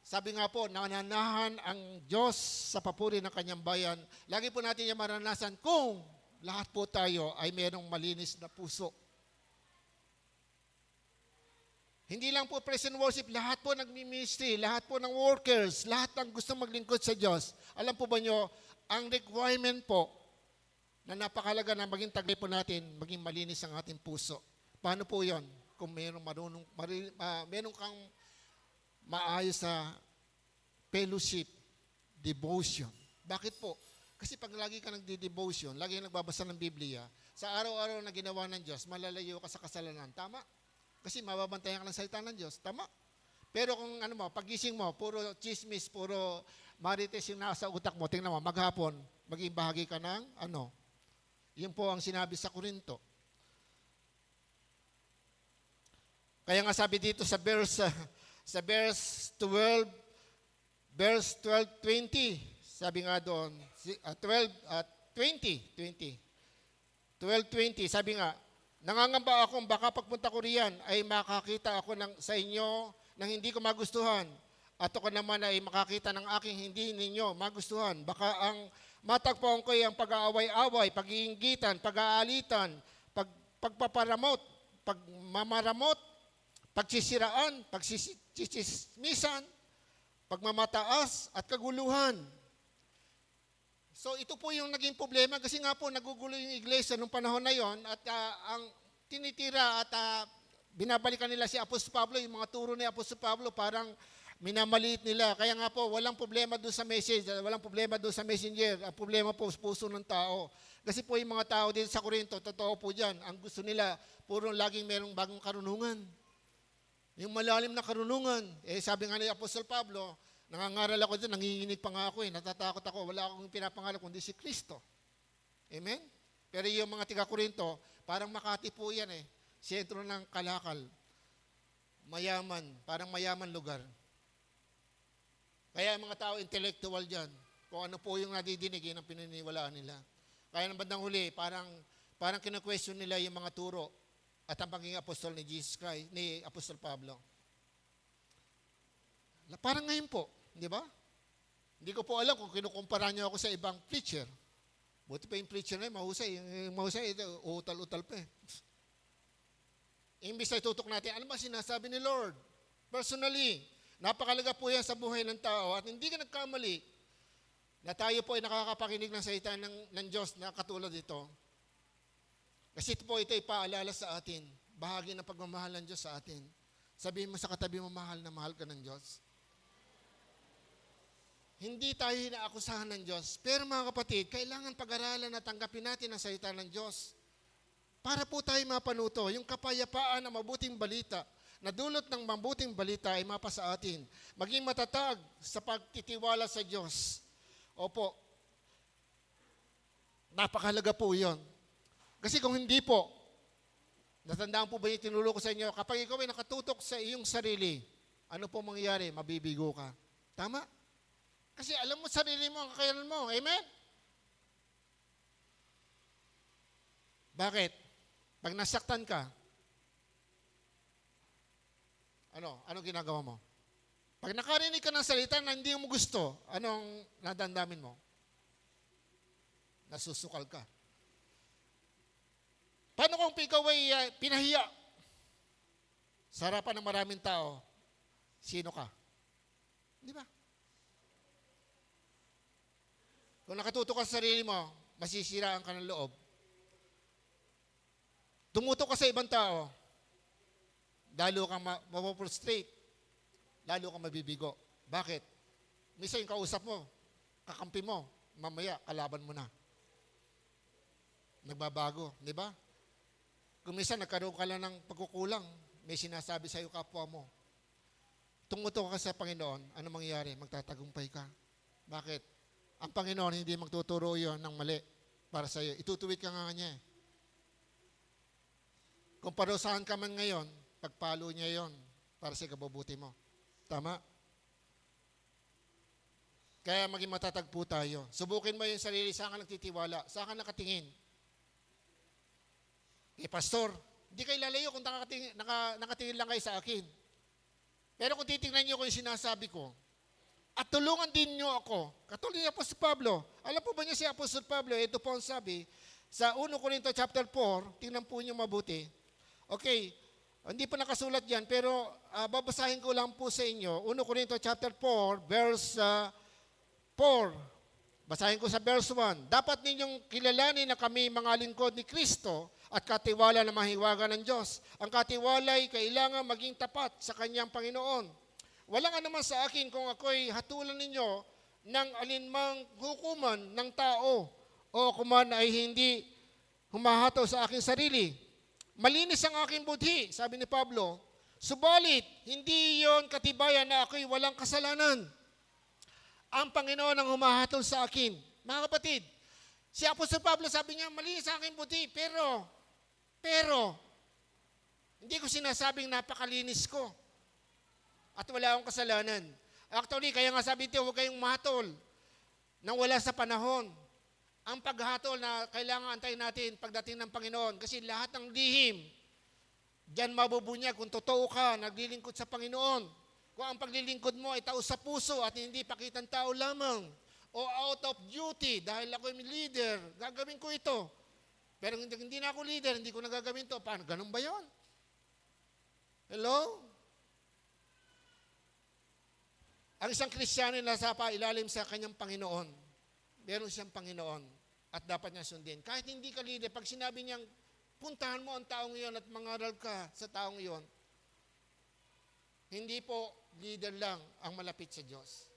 sabi nga po, nananahan ang Diyos sa papuri ng kanyang bayan. Lagi po natin yung maranasan kung lahat po tayo ay mayroong malinis na puso. Hindi lang po praise and worship, lahat po nagmi-ministry, lahat po ng workers, lahat ng gusto maglingkod sa Diyos. Alam po ba nyo, ang requirement po na napakalaga na maging taglay po natin, maging malinis ang ating puso. Paano po yon? Kung meron kang maayos sa fellowship, devotion. Bakit po? Kasi pag lagi ka nagdi-devotion, lagi nagbabasa ng Biblia, sa araw-araw na ginawa ng Diyos, malalayo ka sa kasalanan. Tama? Kasi mababantayan ka ng salita ng Diyos. Tama? Pero kung pagising mo, puro chismis, puro marites yung nasa utak mo, tingnan mo, maghapon, maging bahagi ka ng Yun po ang sinabi sa Korinto. Kaya nga sabi dito sa verse 12, verse 12-20, sabi nga doon, 12-20, sabi nga, nangangamba akong baka pagpunta ko riyan ay makakita ako sa inyo ng hindi ko magustuhan at ako naman ay makakita ng aking hindi ninyo magustuhan. Baka ang matagpuan ko ay ang pag-aaway-away, pag-iinggitan, pag-aalitan, pagpaparamot, pagmamaramot, pagsisiraan, pagsisismisan, pagmamataas at kaguluhan. So ito po yung naging problema kasi nga po nagugulo yung iglesia nung panahon na yon at ang tinitira at binabalikan nila si Apostol Pablo, yung mga turo ni Apostol Pablo parang minamaliit nila. Kaya nga po walang problema doon sa message, walang problema doon sa messenger, ang problema po sa puso ng tao. Kasi po yung mga tao dito sa Corinto, totoo po dyan, ang gusto nila puro laging merong bagong karunungan. Yung malalim na karunungan, sabi nga ni Apostol Pablo, nangangaral ako dyan, nanginginig pa nga ako natatakot ako, wala akong pinapangaral kundi si Kristo. Amen? Pero yung mga tiga-Korinto, parang Makati po yan sentro ng kalakal. Mayaman, parang mayaman lugar. Kaya mga tao intellectual dyan, kung ano po yung nadidinig, yun ang pininiwalaan nila. Kaya ng bandang huli, parang kina-question nila yung mga turo at ang pagiging apostol ni Jesus Christ, ni Apostol Pablo. Parang ngayon po, di ba? Hindi ko po alam kung kinukumpara niyo ako sa ibang preacher. Buti pa yung preacher na yun, mahusay. Yung mahusay, utal-utal pa Imbis na itutok natin, ano ba sinasabi ni Lord? Personally, napakalaga po yan sa buhay ng tao at hindi ka nagkamali. na tayo po ay nakakapakinig ng salita ng Diyos na katulad ito. Kasi ito'y paalala sa atin, bahagi ng pagmamahal ng Diyos sa atin. Sabihin mo sa katabi mo, mahal na mahal ka ng Diyos. Hindi tayo inaakusahan ng Diyos. Pero mga kapatid, kailangan pag-aralan at tanggapin natin ang salita ng Diyos. Para po tayo mapanuto, yung kapayapaan ng mabuting balita, na dulot ng mabuting balita ay mapa sa atin. Maging matatag sa pagtitiwala sa Diyos. Opo, napakahalaga po yun. Kasi kung hindi po, natandaan po ba yung tinuro ko sa inyo, kapag ikaw ay nakatutok sa iyong sarili, ano po mangyayari? Mabibigo ka. Tama? Kasi alam mo sarili mo ang kakayanan mo. Amen? Bakit? Pag nasaktan ka, anong ginagawa mo? Pag nakarinig ka ng salita na hindi mo gusto, anong nadamdamin mo? Nasusukal ka. Paano kung ikaw ay pinahiya? Sa harapan ng maraming tao, sino ka? Di ba? Kung nakatutok ka sa sarili mo, masisiraan ka ng loob. Tumutok ka sa ibang tao, lalo kang mapoprostrate, lalo kang mabibigo. Bakit? Minsan yung kausap mo, kakampi mo, mamaya kalaban mo na. Nagbabago, di ba? Kung minsan nagkaroon ka lang ng pagkukulang, may sinasabi sa iyo kapwa mo. Tumutok ka sa Panginoon, ano mangyayari? Magtatagumpay ka. Bakit? Ang Panginoon hindi magtuturo yon ng mali para sa iyo. Itutuwid ka nga niya. Kung parusahan ka man ngayon, pagpalo niya yon para sa ikabubuti mo. Tama? Kaya maging matatag po tayo. Subukin mo yung sarili, saan ka nagtitiwala, saan ka nakatingin. Pastor, hindi kayo lalayo kung nakatingin lang kayo sa akin. Pero kung titingnan niyo ko yung sinasabi ko, at tulungan din niyo ako. Katulad ni Apostol Pablo. Alam po ba niyo si Apostol Pablo? Ito po ang sabi sa 1 Corinto chapter 4. Tingnan po niyo mabuti. Okay, hindi pa nakasulat yan, pero babasahin ko lang po sa inyo. 1 Corinto chapter 4, verse 4. Basahin ko sa verse 1. Dapat ninyong kilalanin na kami mga lingkod ni Kristo at katiwala na mahiwaga ng Diyos. Ang katiwala ay kailangan maging tapat sa Kanyang Panginoon. Walang anuman sa akin kung ako'y hatulan ninyo ng alinmang hukuman ng tao o kuman ay hindi humahataw sa aking sarili. Malinis ang aking budhi, sabi ni Pablo. Subalit, hindi yon katibayan na ako'y walang kasalanan. Ang Panginoon ang humahatol sa akin. Mga kapatid, si Apostol Pablo sabi niya, malinis ang aking budhi, pero, hindi ko sinasabing napakalinis ko. At wala akong kasalanan. Actually, kaya nga sabi ito, huwag kayong mahatol nang wala sa panahon. Ang paghatol na kailangan antayin natin pagdating ng Panginoon. Kasi lahat ng lihim, diyan mabubunyag kung totoo ka, naglilingkod sa Panginoon. Kung ang paglilingkod mo ay tao sa puso at hindi pakitang tao lamang. O out of duty, dahil ako yung leader, gagawin ko ito. Pero hindi na ako leader, hindi ko nagagawin ito. Paano? Ganun ba yun? Hello? Ang isang Kristiyano na nasa ilalim sa kanyang Panginoon, meron siyang Panginoon at dapat niya sundin. Kahit hindi ka leader, pag sinabi niyang puntahan mo ang taong iyon at mangaral ka sa taong iyon, hindi po leader lang ang malapit sa Diyos.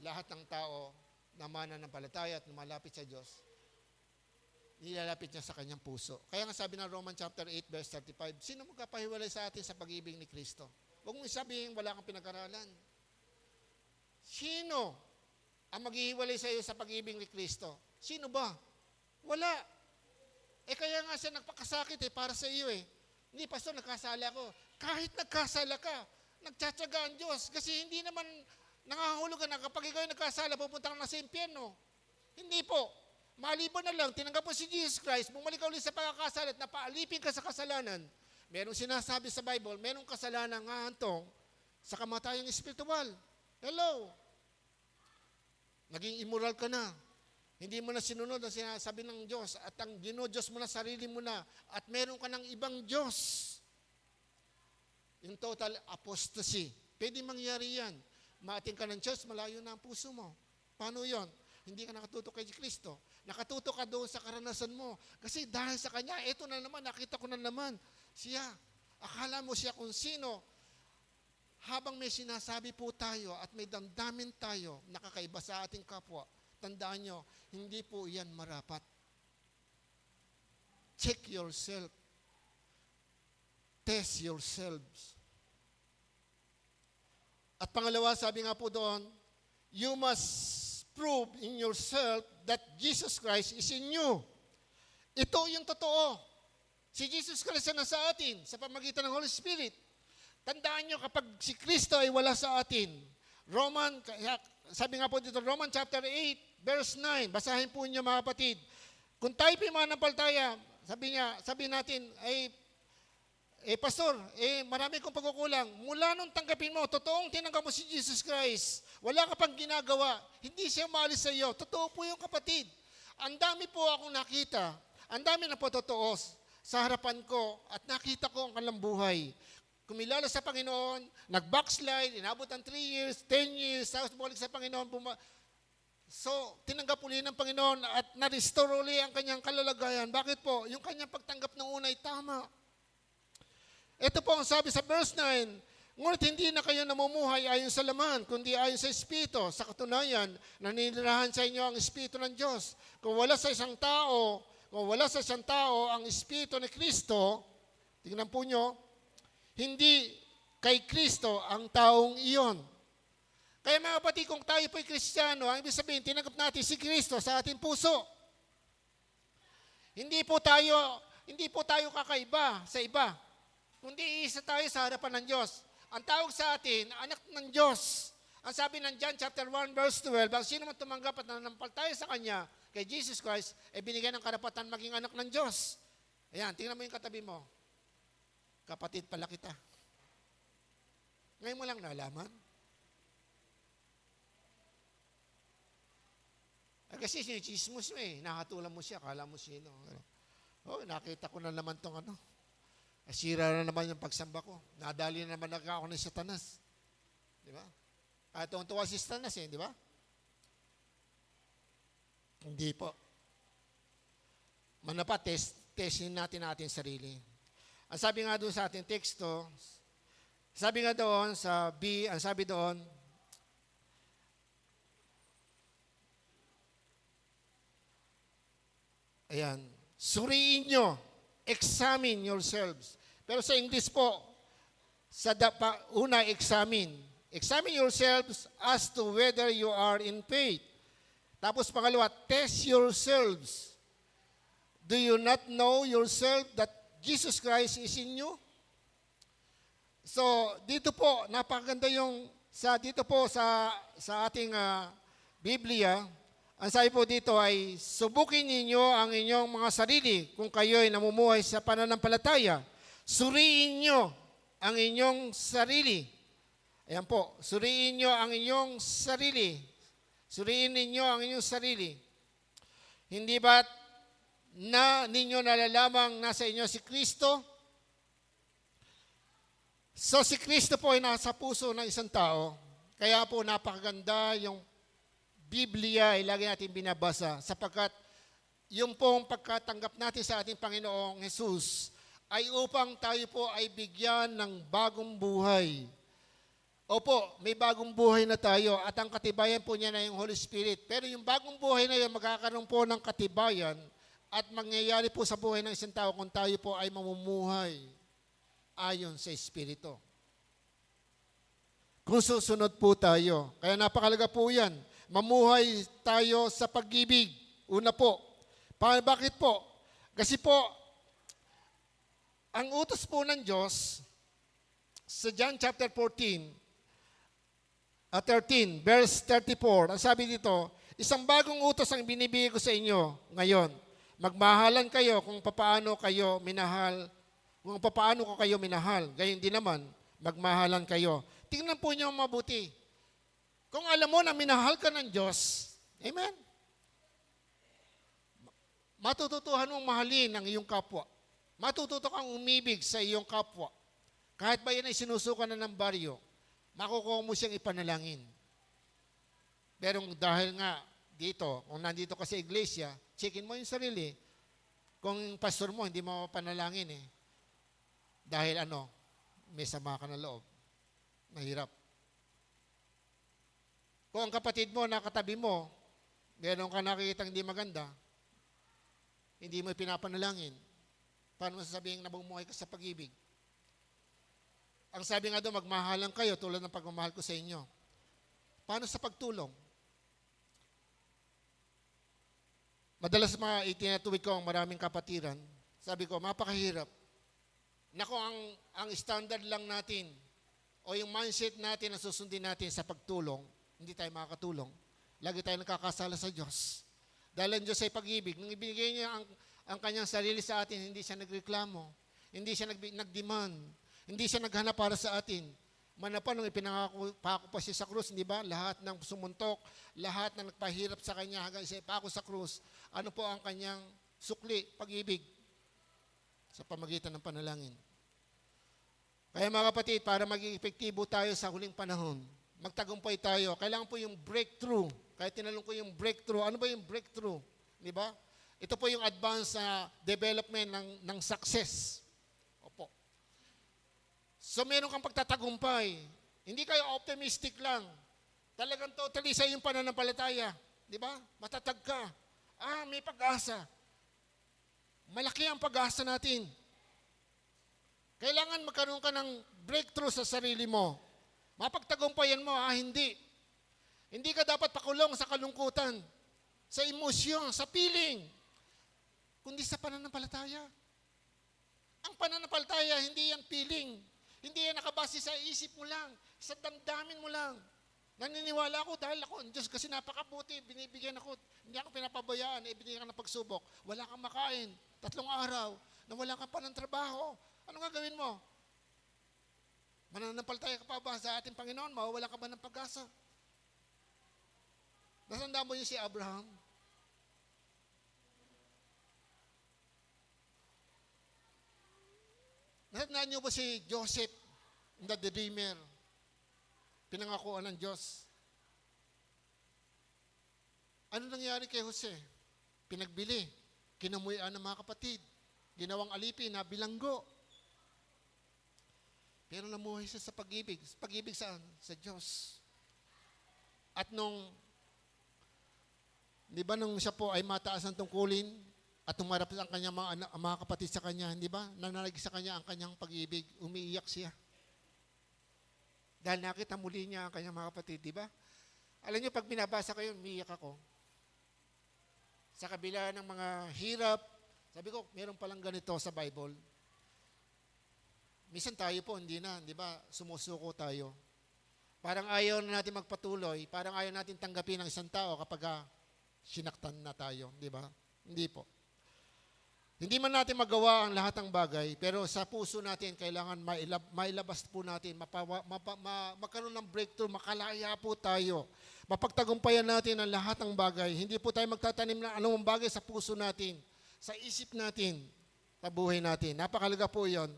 Lahat ng tao na mananampalataya at lumalapit sa Diyos, nilalapit niya sa kanyang puso. Kaya nga sabi ng Romans chapter 8 verse 35, sino magkapahiwalay sa atin sa pag-ibig ni Kristo? Huwag mong sabihin wala kang pinag-aralan. Sino ang maghihiwalay sa iyo sa pag-ibig ni Kristo? Sino ba? Wala. Kaya nga siya nagpakasakit para sa iyo Hindi, pastor, nagkasala ko. Kahit nagkasala ka, nagtsatsaga ang Diyos. Kasi hindi naman nangangahulugan na kapag ikaw ay nagkasala, pupunta ka na sa impyerno. Hindi po. Maliban na lang, tinanggap mo si Jesus Christ, bumalik ka ulit sa pagkakasala at napaalipin ka sa kasalanan. Merong sinasabi sa Bible, merong kasalanan nga hantong sa kamatayang espiritual. Hello? Naging immoral ka na. Hindi mo na sinunod ang sinasabi ng Diyos at ang Diyos mo na sarili mo na at meron ka ng ibang Diyos. Yung total apostasy. Pwede mangyari yan. Maating ka ng Diyos, malayo na ang puso mo. Paano yon? hindi ka nakatutok kay Kristo. Nakatutok ka doon sa karanasan mo. Kasi dahil sa Kanya, eto na naman, nakita ko na naman siya. Akala mo siya kung sino. Habang may sinasabi po tayo at may damdamin tayo, nakakaiba sa ating kapwa, tandaan nyo, hindi po yan marapat. Check yourself. Test yourselves. At pangalawa, sabi nga po doon, you must prove in yourself that Jesus Christ is in you. Ito yung totoo. Si Jesus Christ na nasa atin sa pamagitan ng Holy Spirit. Tandaan nyo, kapag si Kristo ay wala sa atin, sabi nga po dito, Roman chapter 8, verse 9, basahin po niyo mga kapatid. Kung tayo pinanampalataya, sabi natin, Pastor, marami kong pagkukulang. Mula nung tanggapin mo, totoong tinanggap mo si Jesus Christ, wala ka pang ginagawa, hindi siya maalis sa iyo. Totoo po yung kapatid. Ang dami po akong nakita, ang dami na po totoo sa harapan ko at nakita ko ang kanilang buhay. Kumilala sa Panginoon, nag-backslide, inabot ang 3 years, 10 years, tapos bumalik sa Panginoon. So, tinanggap uli ng Panginoon at na-restore uli ang kanyang kalalagayan. Bakit po? Yung kanyang pagtanggap ng una ay tama. Ito po ang sabi sa verse 9, ngunit hindi na kayo namumuhay ayon sa laman, kundi ayon sa Espiritu. Sa katunayan, naninirahan sa inyo ang Espiritu ng Diyos. Kung wala sa isang tao ang Espiritu ni Kristo, tingnan po nyo, hindi kay Kristo ang taong iyon. Kaya mga kapatid, kung tayo po'y Kristiyano, ang ibig sabihin, tinanggap natin si Kristo sa ating puso. Hindi po tayo kakaiba sa iba. Kundi isa tayo sa harapan ng Diyos. Ang tawag sa atin, anak ng Diyos. Ang sabi ng John chapter 1 verse 12, ang sino man tumanggap at nanampalataya sa Kanya, kay Jesus Christ, ay binigyan ng karapatan maging anak ng Diyos. Ayan, tingnan mo yung katabi mo. Kapatid pala kita. Ngayon mo lang nalaman. Kasi sinismus mo nakatulan mo siya, kala mo sino. Nakita ko na naman tong sira na naman yung pagsamba ko. Nadali na naman ako ni Satanas. Di ba? Kahit tuwa si Satanas di ba? Hindi po. Manapa, testin natin sarili. Ang sabi nga doon sa ating teksto, sabi nga doon sa B, ang sabi doon, ayan, suriin nyo, examine yourselves. Pero sa English po, una, examine. Examine yourselves as to whether you are in faith. Tapos pangalawa, test yourselves. Do you not know yourself that Jesus Christ is in you? So, dito po, napakaganda dito po sa ating Biblia, ang sabi po dito ay, subukin ninyo ang inyong mga sarili kung kayo'y namumuhay sa pananampalataya. Suriin nyo ang inyong sarili. Ayan po, suriin nyo ang inyong sarili. Suriin ninyo ang inyong sarili. Hindi ba ninyo nalalamang nasa inyo si Kristo? So si Kristo po ay nasa puso ng isang tao. Kaya po napakaganda yung Biblia ay lagi natin binabasa sapagkat yung pong pagkatanggap natin sa ating Panginoong Jesus ay upang tayo po ay bigyan ng bagong buhay. Opo, may bagong buhay na tayo at ang katibayan po niya na yung Holy Spirit. Pero yung bagong buhay na yun, magkakaroon po ng katibayan at mangyayari po sa buhay ng isang tao kung tayo po ay mamumuhay ayon sa Espiritu. Kung susunod po tayo. Kaya napakalaga po yan. Mamuhay tayo sa pag-ibig. Una po. Bakit po? Kasi po, ang utos po ng Diyos sa John chapter 13, verse 34, ang sabi dito, isang bagong utos ang binibigay ko sa inyo ngayon. Magmahalan kayo kung papaano kayo minahal, kung papaano ko kayo minahal. Gayon din naman, magmahalan kayo. Tingnan po niyo mabuti. Kung alam mo na minahal ka ng Diyos, amen? Matututuhan mong mahalin ang iyong kapwa. Matututo kang umibig sa iyong kapwa. Kahit ba yan ay sinusukan na ng baryo, makukuha mo siyang ipanalangin. Pero dahil nga dito, kung nandito ka sa iglesia, checkin mo yung sarili. Kung yung pastor mo, hindi mo panalangin eh. Dahil may sama ka ng loob. Mahirap. Kung ang kapatid mo, nakatabi mo, meron ka nakikita hindi maganda, hindi mo pinapanalangin, paano masasabihin na bumuhay ka sa pag-ibig? Ang sabi nga doon, magmahalan kayo tulad ng pagmamahal ko sa inyo. Paano sa pagtulong? Madalas itinatuwid ko ang maraming kapatiran. Sabi ko, mapakahirap. Nako, ang standard lang natin o yung mindset natin na susundin natin sa pagtulong, hindi tayo makakatulong. Lagi tayo nakakasala sa Diyos. Dahil ang Diyos ay pag-ibig. Nung ibigay niya ang kanyang sarili sa atin, hindi siya nagreklamo. Hindi siya nag-demand. Hindi siya naghanap para sa atin. Manapan nung ipinangako pa siya sa krus, hindi ba? Lahat ng sumuntok, lahat na nagpahirap sa kanya hanggang siya ipako sa krus, ano po ang kanyang sukli, pag-ibig sa pamagitan ng panalangin. Kaya mga kapatid, para maging epektibo tayo sa huling panahon, magtagumpay tayo, kailangan po yung breakthrough. Kaya tinanong ko yung breakthrough. Ano ba yung breakthrough? Di ba? Ito po yung advanced development ng success. Opo. So meron kang pagtatagumpay. Hindi kayo optimistic lang. Talagang totally sa iyong pananampalataya. Di ba? Matatag ka. May pag-asa. Malaki ang pag-asa natin. Kailangan magkaroon ka ng breakthrough sa sarili mo. Mapagtagumpayan mo, hindi. Hindi ka dapat pakulong sa kalungkutan, sa emosyon, sa feeling, kundi sa pananampalataya. Ang pananampalataya, hindi yan feeling. Hindi yan nakabase sa isip mo lang, sa damdamin mo lang. Naniniwala ako dahil ako, Diyos kasi napakabuti, binibigyan ako, hindi ako pinapabayaan, binigyan ka ng pagsubok. Wala kang makain, 3 araw, nawala ka pa ng trabaho. Ano nga gawin mo? Mananampalataya ka pa ba sa ating Panginoon? Mawawala ka ba ng pag-asa? Nasandaan mo niyo si Abraham? Nasandaan niyo ba si Joseph, the Redeemer? Pinangakuan ng Diyos. Ano nangyari kay Jose? Pinagbili, kinamuyan ng mga kapatid, ginawang alipin na bilanggo. Pero namuhay siya sa pag-ibig. Pag-ibig saan? Sa Diyos. At di ba nung siya po ay mataas ng tungkulin at tumarap ang kanyang mga kapatid sa kanya, di ba? Nanalig sa kanya ang kanyang pag-ibig, umiiyak siya. Dahil nakita muli niya ang kanyang mga kapatid, di ba? Alam niyo, pag binabasa ko yun, umiiyak ako. Sa kabila ng mga hirap, sabi ko, meron palang ganito sa Bible. Minsan tayo po, hindi na, di ba? Sumusuko tayo. Parang ayaw na natin magpatuloy, parang ayaw natin tanggapin ang isang tao kapag sinaktan na tayo, di ba? Hindi po. Hindi man natin magawa ang lahat ng bagay, pero sa puso natin, kailangan mailabas po natin, magkaroon ng breakthrough, makalaya po tayo. Mapagtagumpayan natin ang lahat ng bagay. Hindi po tayo magtatanim ng anumang bagay sa puso natin, sa isip natin, sa buhay natin. Napakalaga po yon.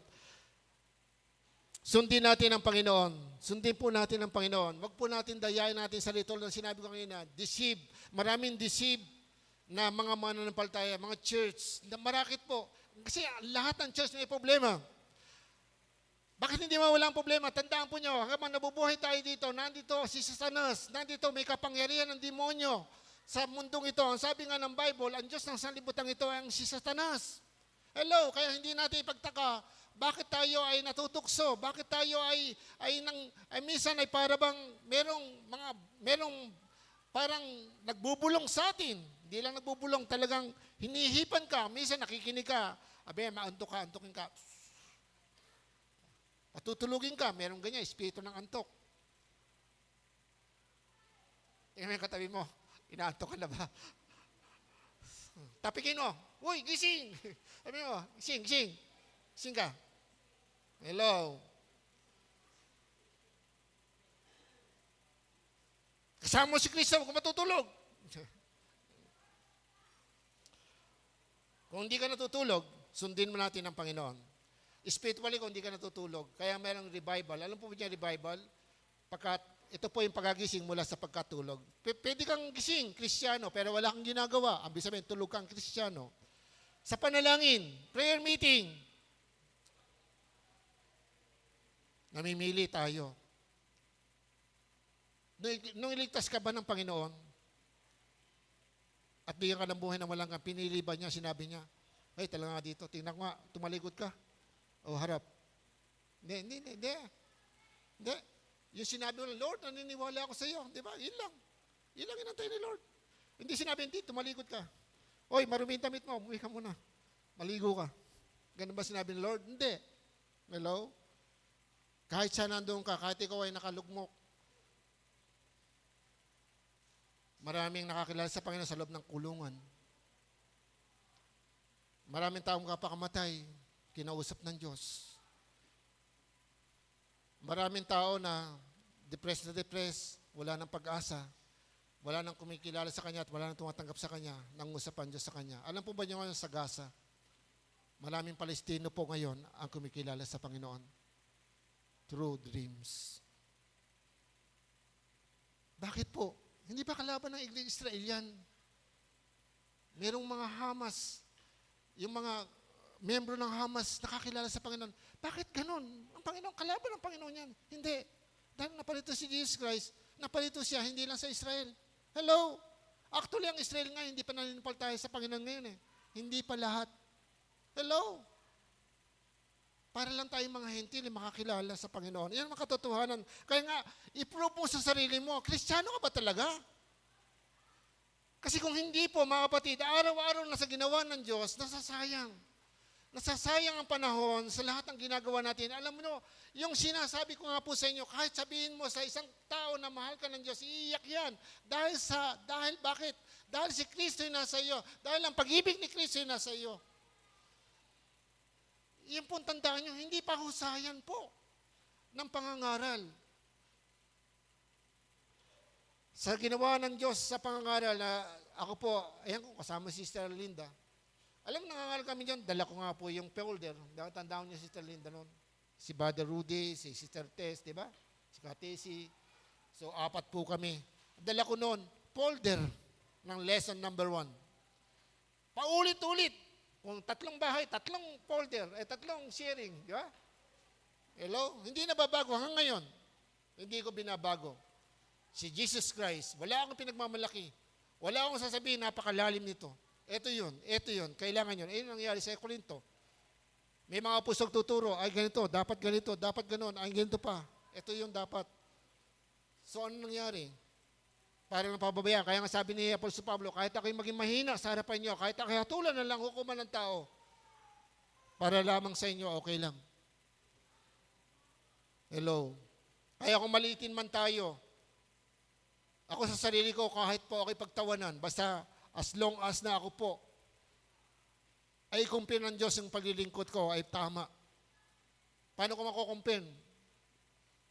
Sundin natin ang Panginoon. Sundin po natin ang Panginoon. Huwag po natin dayain natin sa litol na sinabi ko kanina. Deceive. Maraming deceive na mga mananampalataya, mga church. Marakit po. Kasi lahat ng church may problema. Bakit hindi mawala ang problema? Tandaan po nyo, habang nabubuhay tayo dito, nandito si Satanas, nandito may kapangyarihan ng demonyo sa mundong ito. Ang sabi nga ng Bible, ang Diyos ng sanlibutan ito ay ang si Satanas. Hello, kaya hindi natin ipagtaka, bakit tayo ay natutukso? Bakit tayo ay minsan ay para bang merong parang nagbubulong sa atin. Hindi lang nagbubulong, talagang hinihipan ka. Minsan nakikinig ka. Antukin ka. Patutulugin ka. Merong ganyan, espiritu ng antok. Tingnan mo yung katabi mo. Inaantok ka na ba? Tapikin mo. Uy, gising! Sabi mo, gising. Gising ka. Hello. Kasama mo si Kristo kung matutulog. Kung hindi ka natutulog, sundin mo natin ang Panginoon. Spiritually, kung hindi ka natutulog, kaya mayroong revival. Alam po ba niya revival? Pagkat ito po yung pagagising mula sa pagkatulog. Pwede kang gising, Kristiyano, pero wala kang ginagawa. Ang sabihin, tulog kang Kristiyano. Sa panalangin, prayer meeting, namimili tayo. Nung iligtas ka ba ng Panginoon, at bigyan ka ng buhay na walang pinili ba niya, sinabi niya, ay, talaga dito, tingnan ko nga, tumalikod ka. O harap. Hindi. Yung sinabi mo, Lord, naniniwala ako sa iyo. Di ba? Yun lang. Yun lang inantay ni Lord. Hindi sinabi, hindi, tumalikod ka. Oy, marumi yung damit mo, umuwi ka muna. Maligo ka. Ganun ba sinabi ni Lord? Hindi. Hello? Kahit saan nandun ka, kahit ikaw ay nakalugmok, maraming nakakilala sa Panginoon sa loob ng kulungan. Maraming taong kapakamatay, kinausap ng Diyos. Maraming tao na depressed, wala nang pag-asa, wala nang kumikilala sa Kanya at wala nang tumatanggap sa Kanya, nangusap ang Diyos sa Kanya. Alam po ba niyo ngayon sa Gaza, maraming Palestino po ngayon ang kumikilala sa Panginoon through dreams. Bakit po? Hindi ba kalaban ng Iglesia Israelian? Merong mga Hamas, yung mga membro ng Hamas nakakilala sa Panginoon. Bakit ganun? Ang Panginoon, kalaban ng Panginoon yan. Hindi. Dahil napalito si Jesus Christ, napalito siya, hindi lang sa Israel. Hello? Actually, ang Israel nga, hindi pa naninimpal tayo sa Panginoon ngayon eh. Hindi pa lahat. Hello? Para lang tayong mga hentil makakilala sa Panginoon. Yan ang katotohanan. Kaya nga, i-prove mo sa sarili mo, Kristiyano ka ba talaga? Kasi kung hindi po, mga kapatid, araw-araw na sa ginawa ng Diyos, nasasayang. Nasasayang ang panahon sa lahat ng ginagawa natin. Alam mo, yung sinasabi ko nga po sa inyo, kahit sabihin mo sa isang tao na mahal ka ng Diyos, iiyak yan. Dahil bakit? Dahil si Kristo yung nasa iyo. Dahil ang pag-ibig ni Kristo yung nasa iyo. Yan po tandaan nyo, hindi pa husayan po ng pangangaral. Sa ginawa ng Diyos sa pangangaral na ako po, ayan ko, kasama si Sister Linda. Alam mo, nangangaral kami dyan, dala ko nga po yung folder. Tandaan niyo si Sister Linda noon. Si Brother Rudy, si Sister Tess, di ba? Si Katesi. So, 4 po kami. Dala ko noon, folder ng lesson number 1. Paulit-ulit. Kung 3 bahay, 3 folder, 3 sharing, di ba? Hello? Hindi nababago hanggang ngayon. Hindi ko binabago. Si Jesus Christ, wala akong pinagmamalaki. Wala akong sasabihin, napakalalim nito. Ito yun, kailangan yun. Ayun ang nangyari sa Korinto. May mga pusog tuturo, ay ganito, dapat ganon, ay ganito pa. Ito yung dapat. So ano nangyari? Parang napababayaan. Kaya nga sabi ni Apostol Pablo, kahit ako'y maging mahina sa harapan niyo, kahit ako'y hatulan na lang hukuman ng tao, para lamang sa inyo, okay lang. Hello? Kaya kung maliitin man tayo, ako sa sarili ko, kahit po ako'y pagtawanan, basta as long as na ako po, ay kumpin ng Diyos yung paglilingkod ko, ay tama. Paano ko makukumpin?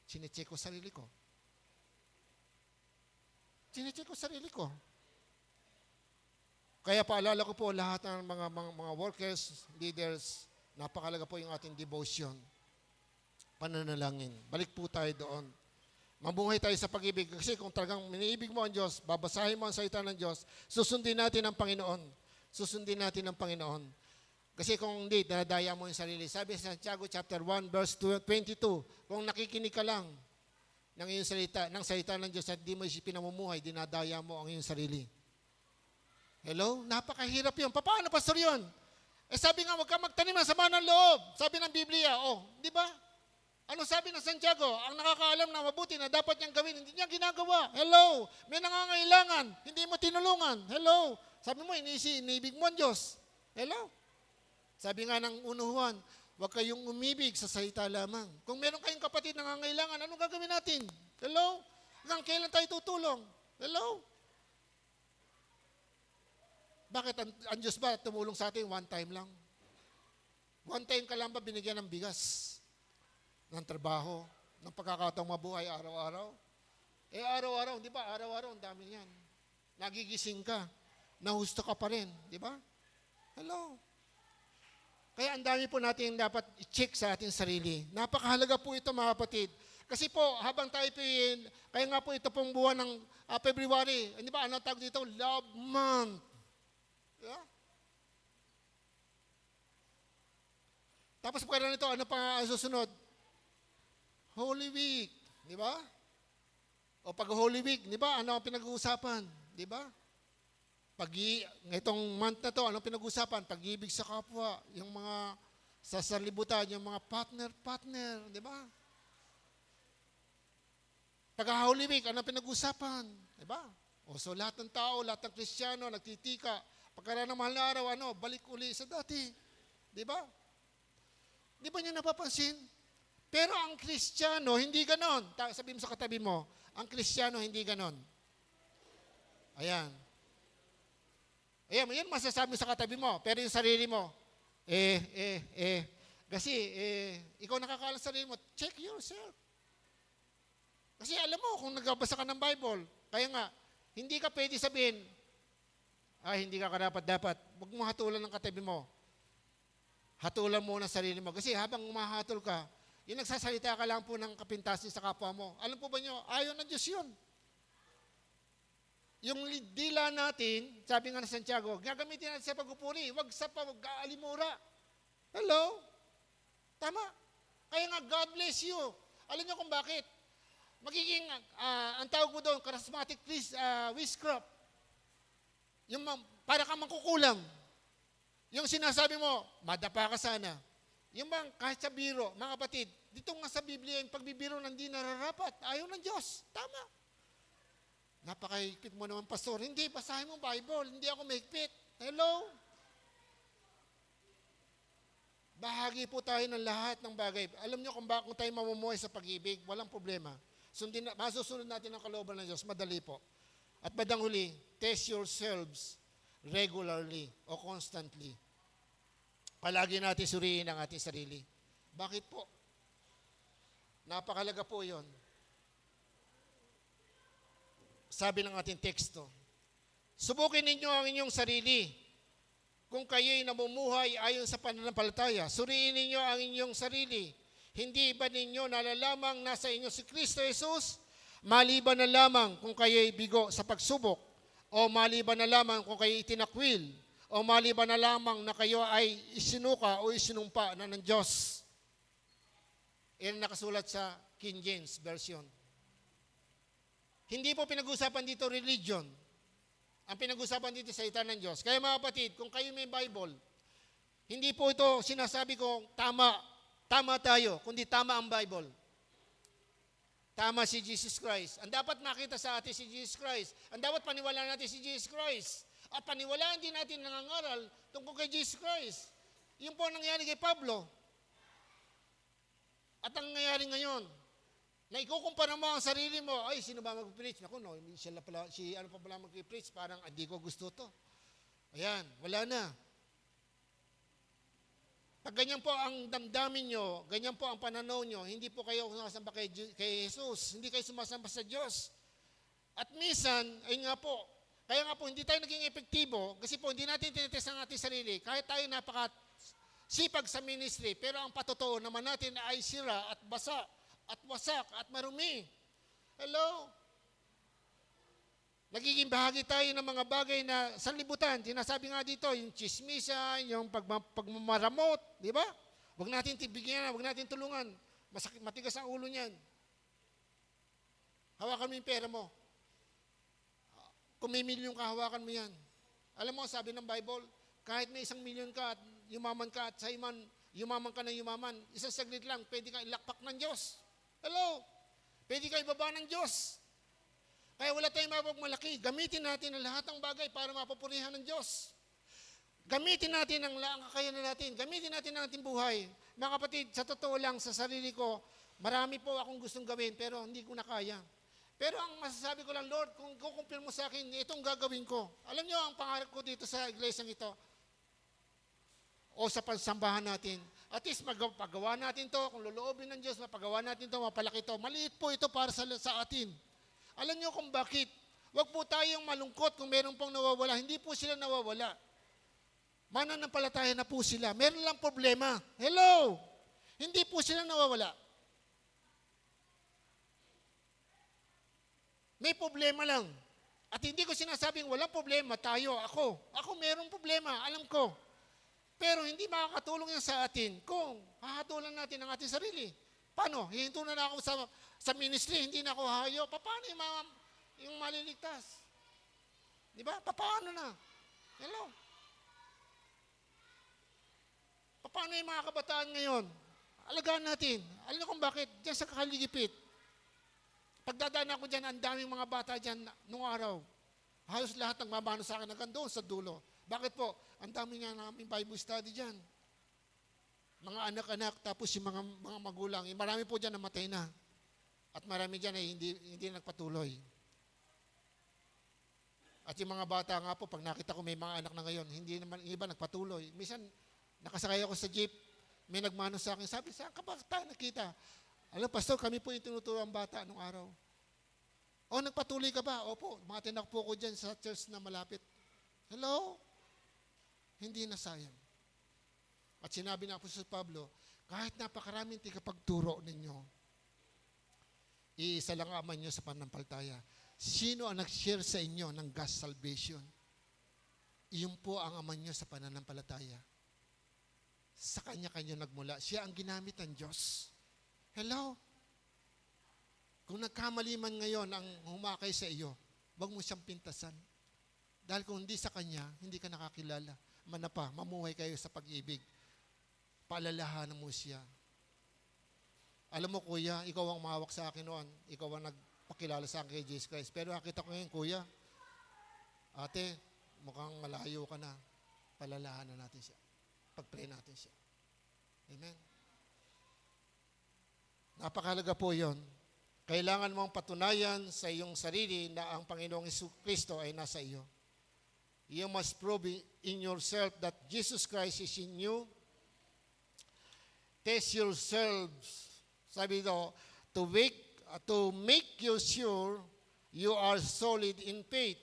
Sinecheck ko sarili ko. Sinecheck ko sarili ko. Kaya paalala ko po lahat ng mga workers, leaders, napakalaga po yung ating devotion. Pananalangin. Balik po tayo doon. Mabuhay tayo sa pag-ibig. Kasi kung talagang miniibig mo ang Diyos, babasahin mo ang salita ng Diyos, susundin natin ang Panginoon. Susundin natin ang Panginoon. Kasi kung hindi, dinadaya mo yung sarili. Sabi sa Santiago chapter 1, verse 22, kung nakikinig ka lang ng iyong salita, ng salita ng Diyos at di mo pinamumuhay, dinadaya mo ang iyong sarili. Hello? Napakahirap yun. Paano, pastor yun? Sabi nga, huwag ka magtanim ng sama ng loob. Sabi ng Biblia, di ba? Ano sabi ng Santiago? Ang nakakaalam na mabuti na dapat niyang gawin, hindi niya ginagawa. Hello? May nangangailangan, hindi mo tinulungan. Hello? Sabi mo, iniibig mo ang Diyos. Hello? Sabi nga ng unuhan, huwag kayong umibig sa salita lamang. Kung meron kayong kapatid na nangangailangan, anong gagawin natin? Hello? Hanggang kailan tayo tutulong? Hello? Bakit ang Diyos ba tumulong sa atin one time lang? One time ka lang ba binigyan ng bigas? Ng trabaho, ng pagkakataong mabuhay araw-araw. Araw-araw, di ba? Araw-araw, ang dami yan. Nagigising ka, nahusto ka pa rin, di ba? Hello? Kaya ang dami po natin dapat i-check sa ating sarili. Napakahalaga po ito, mga kapatid. Kasi po, habang tayo kaya nga po ito pong buwan ng February, hindi ba, ano tawag dito? Love Month. Yeah? Tapos pagkailan nito, ano pa ang susunod? Holy Week. Di ba? O pag Holy Week, di ba, ano ang pinag-uusapan? Di ba? Itong month na to, ano pinag-uusapan? Pag-ibig sa kapwa, yung mga sa sanlibutan, yung mga partner, di ba? Pag Holy Week, ano pinag-uusapan? Di ba? O so lahat ng tao, lahat ng Kristiyano, nagtitika. Pagkaraan ng mahal na araw, balik uli sa dati. Di ba? Di ba niyo napapansin? Pero ang Kristiyano, hindi ganon. Sabihin mo sa katabi mo, ang Kristiyano, hindi ganon. Ayan. Ayan, yun masasabi mo sa katabi mo. Pero yung sarili mo, Kasi, ikaw nakakaalam sa sarili mo, check yourself. Kasi alam mo, kung nagbabasa ka ng Bible, kaya nga, hindi ka pwede sabihin, hindi ka karapat-dapat. Huwag mo hatulan ng katabi mo. Hatulan mo na sarili mo. Kasi habang umahatol ka, yung nagsasalita ka lang po ng kapintasin sa kapwa mo. Alam po ba nyo, ayaw ng Diyos yun. Yung dila natin, sabi nga ng Santiago, gagamitin natin sa pagpupuri, huwag sa pag-aalimura. Hello? Tama. Kaya nga, God bless you. Alam nyo kung bakit? Magiging, ang tawag mo doon, charismatic witchcraft. Yung para kang mangkukulam. Yung sinasabi mo, madapa ka sana. Yung bang kahit sa biro, mga kapatid, dito nga sa Biblia, yung pagbibiro hindi nararapat. Ayaw ng Diyos. Tama. Napakahigpit mo naman, pastor. Hindi, basahin mo Bible. Hindi ako mahigpit. Hello? Bahagi po tayo ng lahat ng bagay. Alam nyo kung tayo mamumuhay sa pag-ibig, walang problema. Masusunod natin ang kalooban ng Diyos, madali po. At badang huli, test yourselves regularly o constantly. Palagi natin suriin ang ating sarili. Bakit po? Napakalaga po yon. Sabi ng ating teksto, subukin ninyo ang inyong sarili. Kung kayo'y namumuhay ayon sa pananampalataya, suriin ninyo ang inyong sarili. Hindi ba ninyo nalalamang nasa inyo si Kristo Jesus? Maliban na lamang kung kayo'y bigo sa pagsubok, o maliban na lamang kung kayo'y itinakwil, o maliban na lamang na kayo ay isinuka o isinumpa na ng Diyos. Yan nakasulat sa King James Version. Hindi po pinag-usapan dito religion. Ang pinag-usapan dito sa salita ng Diyos. Kaya mga kapatid, kung kayo may Bible, hindi po ito sinasabi kong tama tayo, kundi tama ang Bible. Tama si Jesus Christ. Ang dapat makita sa atin si Jesus Christ. Ang dapat paniwalaan natin si Jesus Christ. At paniwalaan din natin nangangaral tungkol kay Jesus Christ. Yun po ang nangyari kay Pablo. At ang nangyari ngayon, na ikukumpara mo ang sarili mo, ay, sino ba mag-preach? Naku, no, ano pa pala mag-preach? Parang, hindi ko gusto to. Ayan, wala na. Pag ganyan po ang damdamin nyo, ganyan po ang pananaw nyo, hindi po kayo sumasamba kay Jesus, hindi kayo sumasamba sa Diyos. At minsan, ayun nga po, kaya nga po, hindi tayo naging epektibo, kasi po, hindi natin tinitest ang ating sarili, kahit tayo napakasipag sa ministry, pero ang patotoo naman natin ay sira at basa, at wasak, at marumi. Hello? Nagiging bahagi tayo ng mga bagay na sanlibutan. Tinasabi nga dito, yung chismisan, yung pagmamaramot, di ba? Huwag natin tibigyan, huwag natin tulungan. Matigas ang ulo niyan. Hawakan mo yung pera mo. Kung may milyon ka, hawakan mo yan. Alam mo, sabi ng Bible, kahit may 1 milyon ka at yumaman ka at sa iman, yumaman ka ng yumaman, isang saglit lang, pwede kang ilakpak ng Diyos. Hello? Pwede kayo ibaba ng Diyos. Kaya wala tayong mapagmalaki. Gamitin natin ang lahat ng bagay para mapupurihan ng Diyos. Gamitin natin ang kakayanan natin. Gamitin natin ang ating buhay. Mga kapatid, sa totoo lang, sa sarili ko, marami po akong gustong gawin, pero hindi ko na kaya. Pero ang masasabi ko lang, Lord, kung kukumpir mo sa akin, itong gagawin ko. Alam niyo, ang pangarap ko dito sa iglesyang ito, o sa pagsambahan natin, at least mapagawa natin to, kung loloobin ng Diyos, mapagawa natin to, mapalaki to. Maliit po ito para sa atin. Alam niyo kung bakit? Huwag po tayong malungkot kung meron pong nawawala. Hindi po sila nawawala. Mananampalataya na po sila. Meron lang problema. Hello? Hindi po sila nawawala. May problema lang. At hindi ko sinasabing walang problema, tayo, ako. Ako merong problema, alam ko. Pero hindi makakatulong yan sa atin kung hahatulan natin ang ating sarili. Paano? Hihinto na ako sa ministry, hindi na ako hahayo. Paano yung maliligtas? Di ba? Paano na? Hello? Paano yung mga kabataan ngayon? Alagaan natin. Alam niyo kung bakit? Diyan sa Kaligipit. Pagdadaan ako dyan, ang daming mga bata dyan nung araw. Halos lahat ng mamano sa akin hanggang doon sa dulo. Bakit po? Ang dami nga namin Bible study dyan. Mga anak-anak, tapos yung mga magulang. Marami po dyan namatay na. At marami dyan ay hindi nagpatuloy. At yung mga bata nga po, pag nakita ko may mga anak na ngayon, hindi naman iba nagpatuloy. Minsan, nakasakay ako sa jeep, may nagmano sa akin, sabi, saan ka ba tayo nakita? Alam, pastor, kami po yung tinuturo ang bata nung araw. O, nagpatuloy ka ba? Opo, mga tinak po ko dyan sa church na malapit. Hello? Hindi na sayang. At sinabi na po sa Pablo, kahit napakaraming tigapagturo ninyo, iisa lang ang ama nyo sa panampalataya. Sino ang nag-share sa inyo ng God's salvation? Iyon po ang ama nyo sa pananampalataya. Sa kanya-kanya nagmula. Siya ang ginamit ng Diyos. Hello? Kung nagkamali man ngayon ang humakay sa iyo, huwag mo siyang pintasan. Dahil kung hindi sa kanya, hindi ka nakakilala. Manapa, mamuhay kayo sa pag-ibig. Paalalahanan mo siya. Alam mo, kuya, ikaw ang mahawak sa akin noon. Ikaw ang nagpakilala sa akin kay Jesus Christ. Pero nakita ko ngayon, kuya, ate, mukhang malayo ka na. Palalahanan natin siya. Pag-pray natin siya. Amen. Napakahalaga po yon. Kailangan mong patunayan sa iyong sarili na ang Panginoong Kristo ay nasa iyo. You must prove in yourself that Jesus Christ is in you. Test yourselves. Sabi ito, to make you sure you are solid in faith.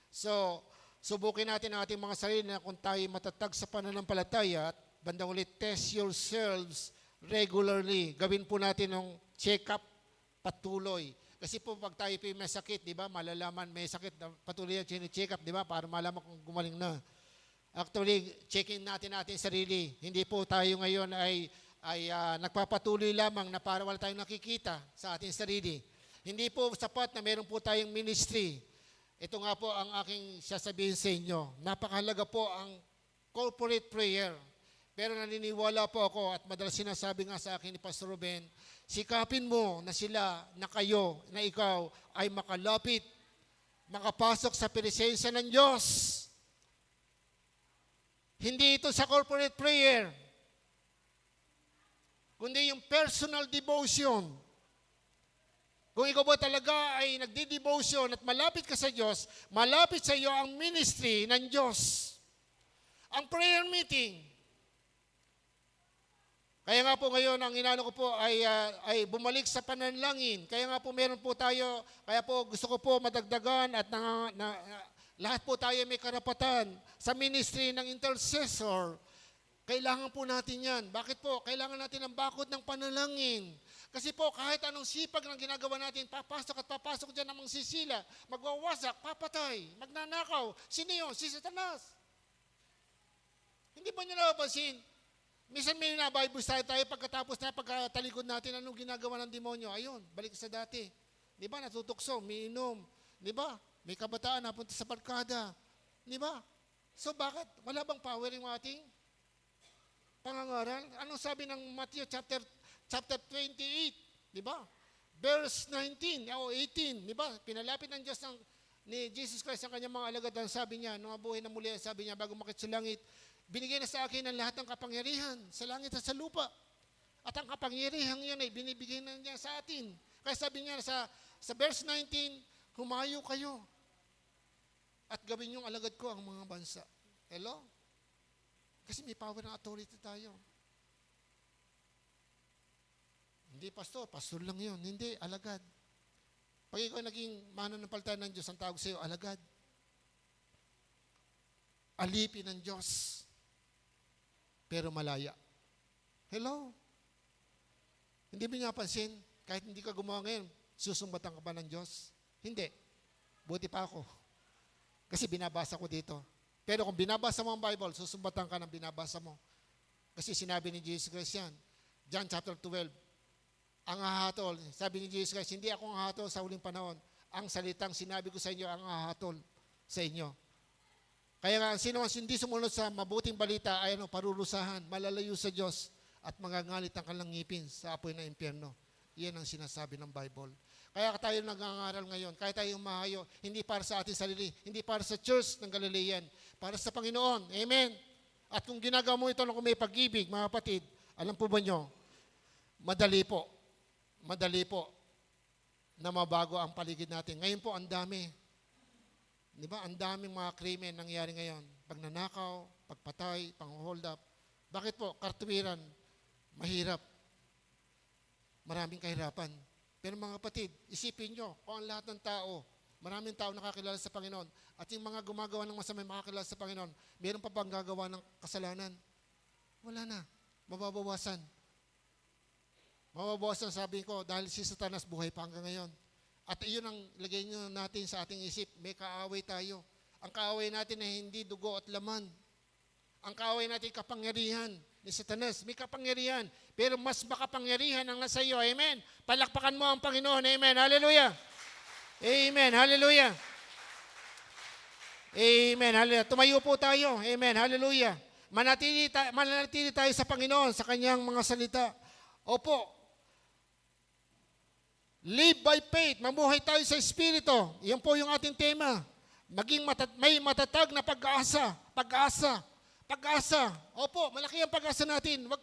So, subukin natin ang ating mga sarili na kung tayo matatag sa pananampalataya at bandang ulit, test yourselves regularly. Gawin po natin ng check-up patuloy. Kasi po pag tayo po may sakit, di ba, malalaman may sakit, patuloy yung check up, di ba, para malaman kung gumaling na. Actually, checking natin sarili. Hindi po tayo ngayon ay nagpapatuloy lamang na para wala tayong nakikita sa ating sarili. Hindi po sapat na meron po tayong ministry. Ito nga po ang aking sasabihin sa inyo. Napakahalaga po ang corporate prayer. Pero naniniwala po ako at madalas sinasabi nga sa akin ni Pastor Ruben, sikapin mo na sila, na kayo, na ikaw ay makalapit, makapasok sa presensya ng Diyos. Hindi ito sa corporate prayer, kundi yung personal devotion. Kung ikaw ba talaga ay nagdi-devotion at malapit ka sa Diyos, malapit sa iyo ang ministry ng Diyos. Ang prayer meeting. Kaya nga po ngayon, ang inano ko po ay bumalik sa pananalangin. Kaya nga po meron po tayo, kaya po gusto ko po madagdagan at lahat po tayo may karapatan sa ministry ng intercessor. Kailangan po natin yan. Bakit po? Kailangan natin ang bakod ng panalangin. Kasi po kahit anong sipag ng ginagawa natin, papasok dyan ang mangsisila, magwawasak, papatay, magnanakaw. Sino yun? Si Satanas. Hindi ba nyo napapansin? Minsan may na-Bible study tayo pagkatapos na pagkatalikod natin, anong ginagawa ng demonyo? Ayun, balik sa dati. Di ba? Natutukso, umiinom. Di ba? May kabataan napunta sa barkada. Di ba? So bakit? Wala bang power yung ating pangangaral? Anong sabi ng Matthew chapter 28? Di ba? Verse 19 o 18. Di ba? Pinalapit ng Diyos ni Jesus Christ ang kanyang mga alagad. Ang sabi niya, nung mabuhay na muli, sabi niya, bago makit sa langit, binigay na sa akin ang lahat ng kapangyarihan sa langit at sa lupa. At ang kapangyarihan yun ay binibigay na niya sa atin. Kaya sabi niya sa verse 19, humayo kayo at gawin yung alagad ko ang mga bansa. Hello? Kasi may power ng authority tayo. Hindi pastor lang yun. Hindi, alagad. Pag ikaw naging mananampalataya ng Diyos, ang tawag sa iyo, alagad. Alipin ng Diyos. Pero malaya. Hello? Hindi mo napansin, kahit hindi ka gumawa ngayon, susumbatan ka ba ng Diyos? Hindi. Buti pa ako. Kasi binabasa ko dito. Pero kung binabasa mo ang Bible, susumbatan ka ng binabasa mo. Kasi sinabi ni Jesus Christ yan. John chapter 12. Ang hahatol, sabi ni Jesus Christ, hindi ako ang hahatol sa huling panahon. Ang salitang sinabi ko sa inyo, ang hahatol sa inyo. Kaya nga, sino ang hindi sumunod sa mabuting balita ay parurusahan, malalayo sa Diyos at mangangalit ang kanilang ngipin sa apoy ng impyerno. Iyan ang sinasabi ng Bible. Kaya tayo nangangaral ngayon, kaya tayo mahayo, hindi para sa ating sarili, hindi para sa Church ng Galilean, para sa Panginoon. Amen? At kung ginagawa mo ito kung may pag-ibig, mga kapatid, alam po ba nyo, madali po na mabago ang paligid natin. Ngayon po, ang dami. Di ba? Ang daming mga krimen nangyari ngayon. Pagnanakaw, pagpatay, pang-hold up. Bakit po? Kartuwiran. Mahirap. Maraming kahirapan. Pero mga kapatid, isipin nyo, kung ang lahat ng tao, maraming tao nakakilala sa Panginoon, at yung mga gumagawa ng masama makakilala sa Panginoon, meron pa bang gagawa ng kasalanan? Wala na. Mababawasan. Mababawasan, sabi ko, dahil si Satanas buhay pa hanggang ngayon. At iyon ang lagay nyo natin sa ating isip, may kaaway tayo. Ang kaaway natin ay hindi dugo at laman. Ang kaaway natin kapangyarihan ni Satanas. May kapangyarihan, pero mas makapangyarihan ang nasa iyo. Amen. Palakpakan mo ang Panginoon. Amen. Hallelujah. Amen. Hallelujah. Amen. Hallelujah. Tumayo po tayo. Amen. Hallelujah. Manatili tayo sa Panginoon, sa kanyang mga salita. Opo. Live by faith. Mamuhay tayo sa Espiritu. Iyan po yung ating tema. May matatag na pag-asa. Pag-asa. Pag-asa. Opo, malaki ang pag-asa natin. Huwag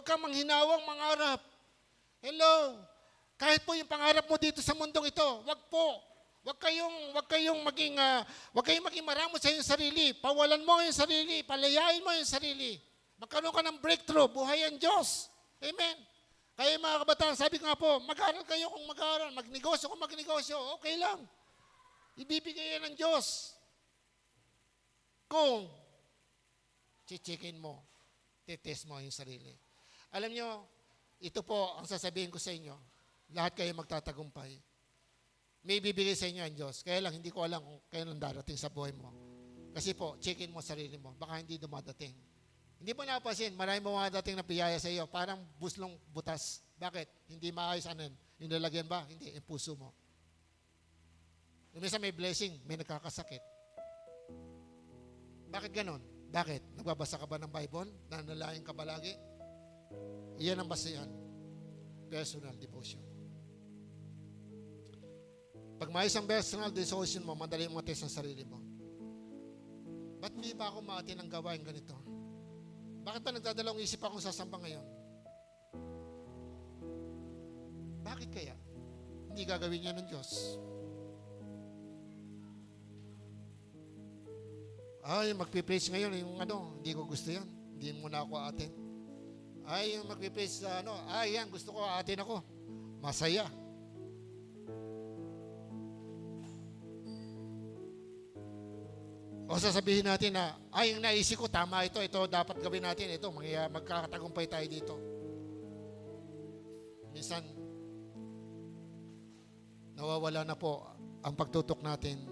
kang manghinawang mangarap. Hello. Kahit po yung pangarap mo dito sa mundong ito, wag po. Wag kayong maging maramo sa iyong sarili. Pawalan mo yung sarili. Palayain mo yung sarili. Magkaroon ka ng breakthrough. Buhay ang Diyos. Amen. Kaya mga kabataan, sabi ko nga po, mag-aaral kayo kung mag-aaral, magnegosyo kung magnegosyo, okay lang. Ibibigay yan ng Diyos. Kung chichikin mo, titest mo yung sarili. Alam nyo, ito po ang sasabihin ko sa inyo, lahat kayo magtatagumpay. May bibigay sa inyo ang Diyos. Kaya lang, hindi ko alam kung kailan darating sa buhay mo. Kasi po, checkin mo sarili mo, baka hindi dumadating. Hindi mo napapansin, maraming dumadating na piyaya sa iyo, parang buslong butas. Bakit? Hindi maayos yung lalagyan ba? Hindi, yung puso mo. Minsan may blessing, may nagkakasakit. Bakit ganon? Bakit? Nagbabasa ka ba ng Bible? Nanalangin ka ba lagi? Iyan ang basihan. Personal devotion. Pag maayos ang personal devotion mo, madali mo test ang sarili mo. Ba't hindi ba ako maatin ng gawain ganito? Bakit ba nagdadalawang isip akong sasamba ngayon? Bakit kaya? Hindi gagawin niya ng Diyos. Yung magpipreach ngayon, hindi ko gusto yan. Hindi muna ako atin. Yung magpipreach sa yan, gusto ko atin ako. Masaya. O sasabihin natin na, yung naisip ko, tama ito dapat gawin natin, ito, magkakatagumpay tayo dito. Minsan, nawawala na po ang pagtutok natin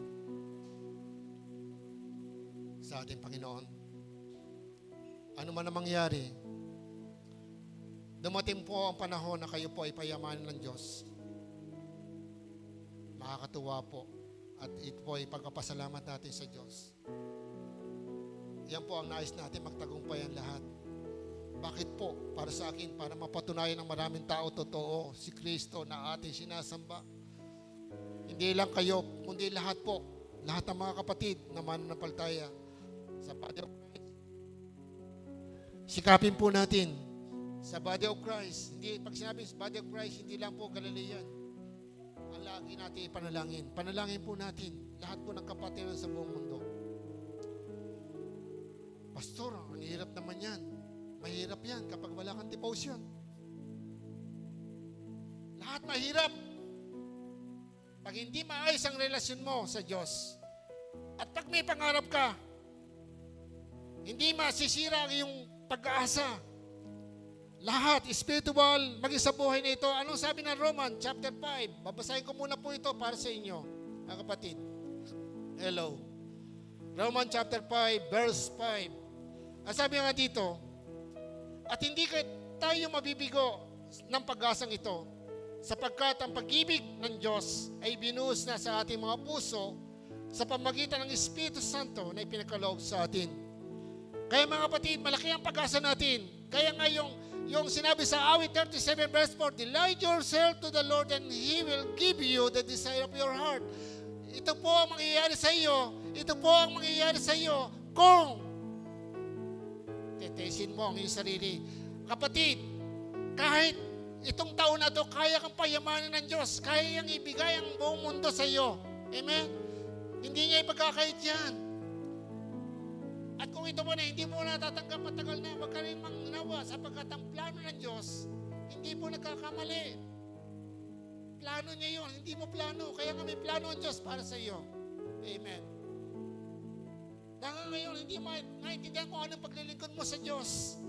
sa ating Panginoon. Ano man ang mangyari, dumating po ang panahon na kayo po ay payamanin ng Diyos. Makakatuwa po. At ito po ay pagkapasalamat natin sa Diyos. Yan po ang nais natin, magtagumpay ang lahat. Bakit po? Para sa akin, para mapatunayan ng maraming tao totoo, si Kristo na ating sinasamba. Hindi lang kayo, kundi lahat po. Lahat ng mga kapatid na mananampalataya sa body of Christ. Sikapin po natin sa body of Christ. Hindi, pag sinabi sa body of Christ, hindi lang po Galilean. Ang lagi natin ipanalangin. Panalangin po natin lahat po ng kapatiran sa buong mundo. Pastor, ang hirap naman yan. Mahirap yan kapag wala kang devotion. Lahat mahirap. Pag hindi maayos ang relasyon mo sa Diyos, at pag may pangarap ka, hindi masisira ang iyong pag-aasa. Lahat, spiritual, maging sa buhay na ito. Anong sabi ng Roman, chapter 5? Babasahin ko muna po ito para sa inyo. Mga kapatid, hello. Romans chapter 5, verse 5. Ang sabi nga dito, at hindi tayo mabibigo ng pag-asang ito, sapagkat ang pag-ibig ng Diyos ay binuhos na sa ating mga puso sa pamagitan ng Espiritu Santo na ipinagkaloob sa atin. Kaya mga kapatid, malaki ang pag-asa natin. Kaya nga yung sinabi sa awit 37 verse 4, delight yourself to the Lord and He will give you the desire of your heart. Ito po ang mangyayari sa iyo. Ito po ang mangyayari sa iyo kung tetesin mo ang iyong sarili. Kapatid, kahit itong taon na to, kaya kang payamanin ng Diyos. Kaya niyang ibigay ang buong mundo sa iyo. Amen? Hindi niya ipagkakait yan. At kung ito mo na, hindi mo natatanggap matagal na, wag ka rin mangnawa sapagkat ang plano ng Diyos, hindi po nagkakamali. Plano niya yun, hindi mo plano. Kaya nga may plano ang Diyos para sa iyo. Amen. Hanggang ngayon, hindi maintindihan kung anong paglilingkod mo sa Diyos.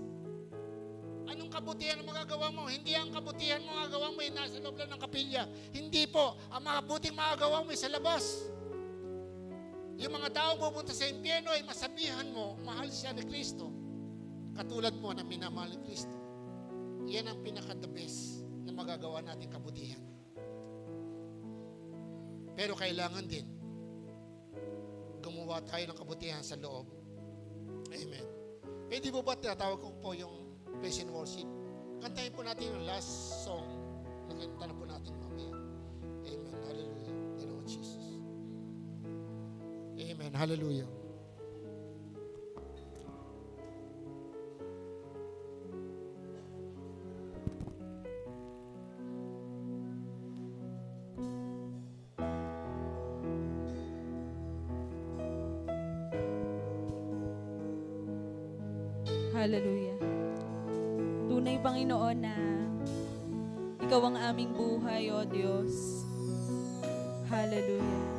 Anong kabutihan ang magagawa mo? Hindi ang kabutihan mo magagawa mo ay nasa loob lang ng kapilya. Hindi po. Ang mabuting magagawa mo ay sa labas. Yung mga tao pupunta sa impyerno ay masabihan mo, mahal siya ni Kristo. Katulad mo na minamahal ni Kristo. Yan ang pinaka-the best na magagawa natin kabutihan. Pero kailangan din gumawa tayo ng kabutihan sa loob. Amen. Pwede po ba tinatawag ko po yung praise and worship? Kantahin po natin yung last song na kanta na po natin mamaya. Amen. Hallelujah. In the name of Jesus. Amen. Hallelujah. Hallelujah. Tunay, Panginoon, na Ikaw ang aming buhay, O Diyos. Hallelujah.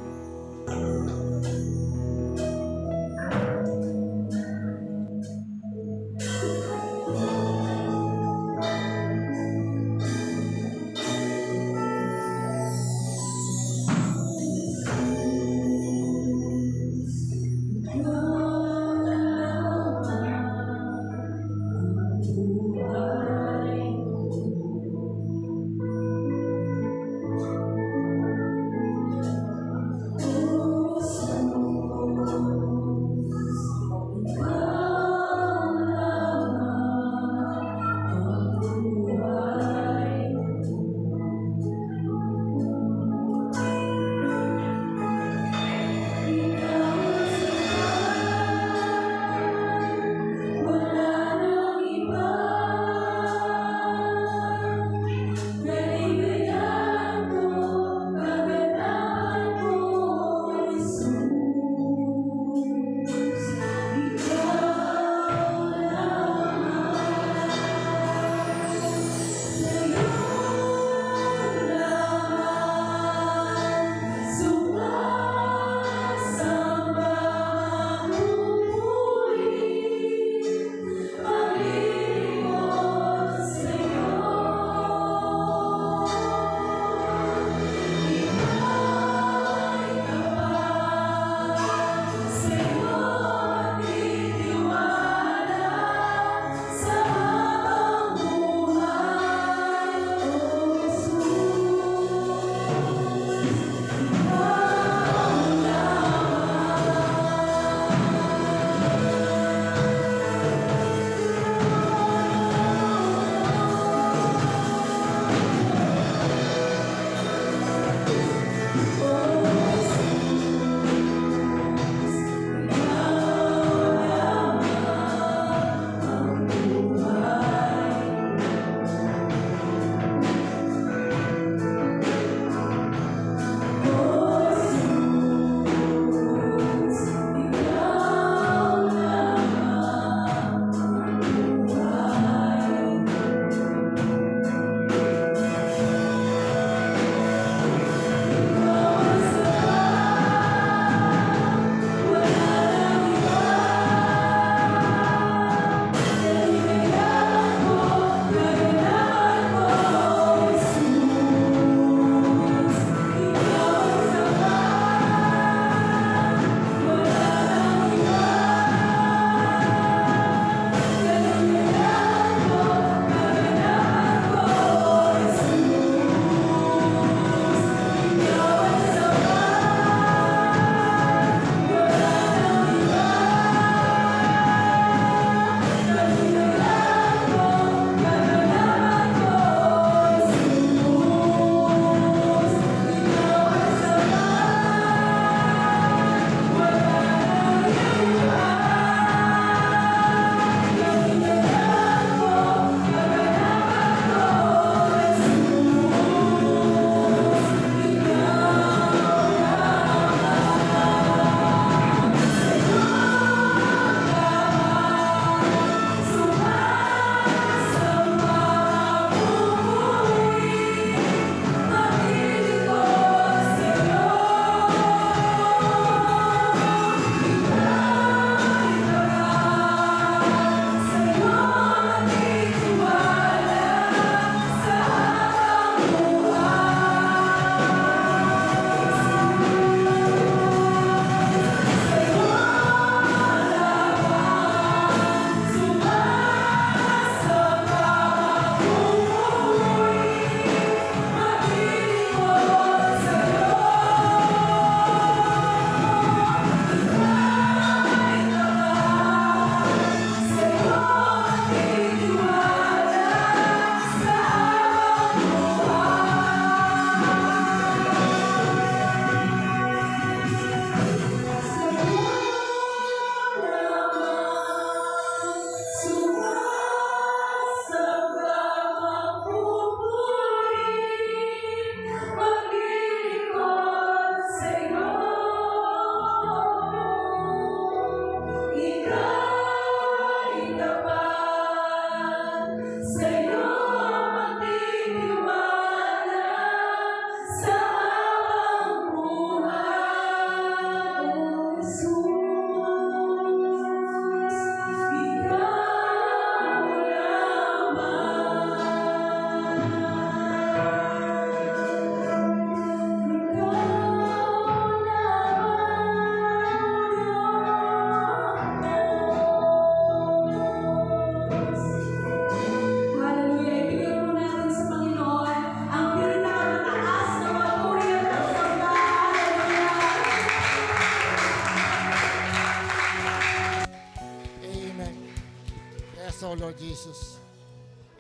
Lord Jesus.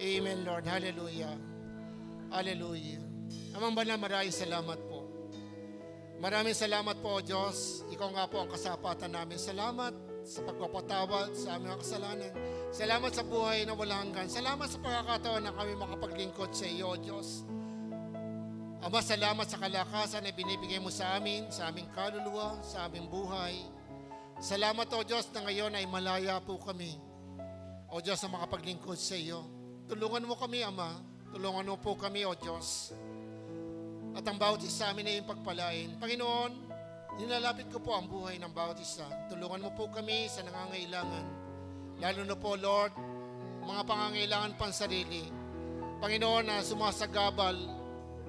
Amen, Lord. Hallelujah. Hallelujah. Amang banal, maraming salamat po. Maraming salamat po, O Diyos. Ikaw nga po ang kasapatan namin. Salamat sa pagpapatawad sa aming mga kasalanan. Salamat sa buhay na walang hanggan. Salamat sa pagkakataon na kami makapaglingkod sa iyo, O Diyos. Ama, salamat sa kalakasan na binibigay mo sa amin, sa aming kaluluwa, sa aming buhay. Salamat, O Diyos, na ngayon ay malaya po kami. O Diyos, na makapaglingkod sa iyo. Tulungan mo kami, Ama. Tulungan mo po kami, O Diyos. At ang bawat isa amin ay pagpalain. Panginoon, nilalapit ko po ang buhay ng bawat isa. Tulungan mo po kami sa nangangailangan. Lalo na po, Lord, mga pangangailangan pansarili. Panginoon, na sumasagabal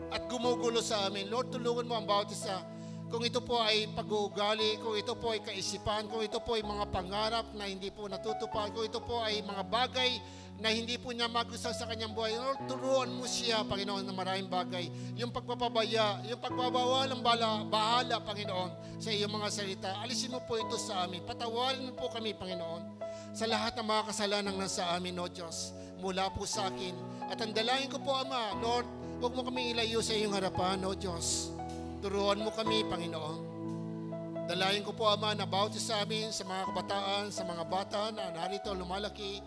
at gumugulo sa amin. Lord, tulungan mo ang bawat isa. Kung ito po ay pag-uugali, kung ito po ay kaisipan, kung ito po ay mga pangarap na hindi po natutupad, kung ito po ay mga bagay na hindi po niya magustuhan sa kanyang buhay. Lord, turuan mo siya, Panginoon, ng maraming bagay. Yung pagpapabaya, yung pagbabawal ng bahala, Panginoon, sa iyong mga salita. Alisin mo po ito sa amin. Patawarin mo po kami, Panginoon, sa lahat ng mga kasalanan nasa amin, O Diyos, mula po sa akin. At ang dalangin ko po, Ama, Lord, huwag mo kami ilayo sa iyong harapan, O Diyos. Turuan mo kami, Panginoon. Dalayan ko po, Ama, na bawat sa amin, sa mga kabataan, sa mga bata na narito lumalaki,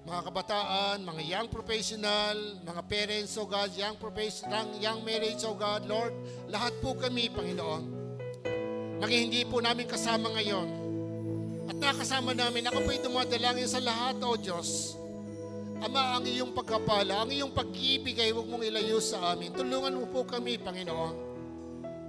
mga kabataan, mga young professional, mga parents, O God, young professional, young marriage, O God, Lord, lahat po kami, Panginoon. Maging hindi po namin kasama ngayon, at nakasama namin, ako po'y dumadalangin sa lahat, O Diyos. Ama, ang iyong pagkapala, ang iyong pag-ibig ay huwag mong ilayo sa amin. Tulungan mo po kami, Panginoon,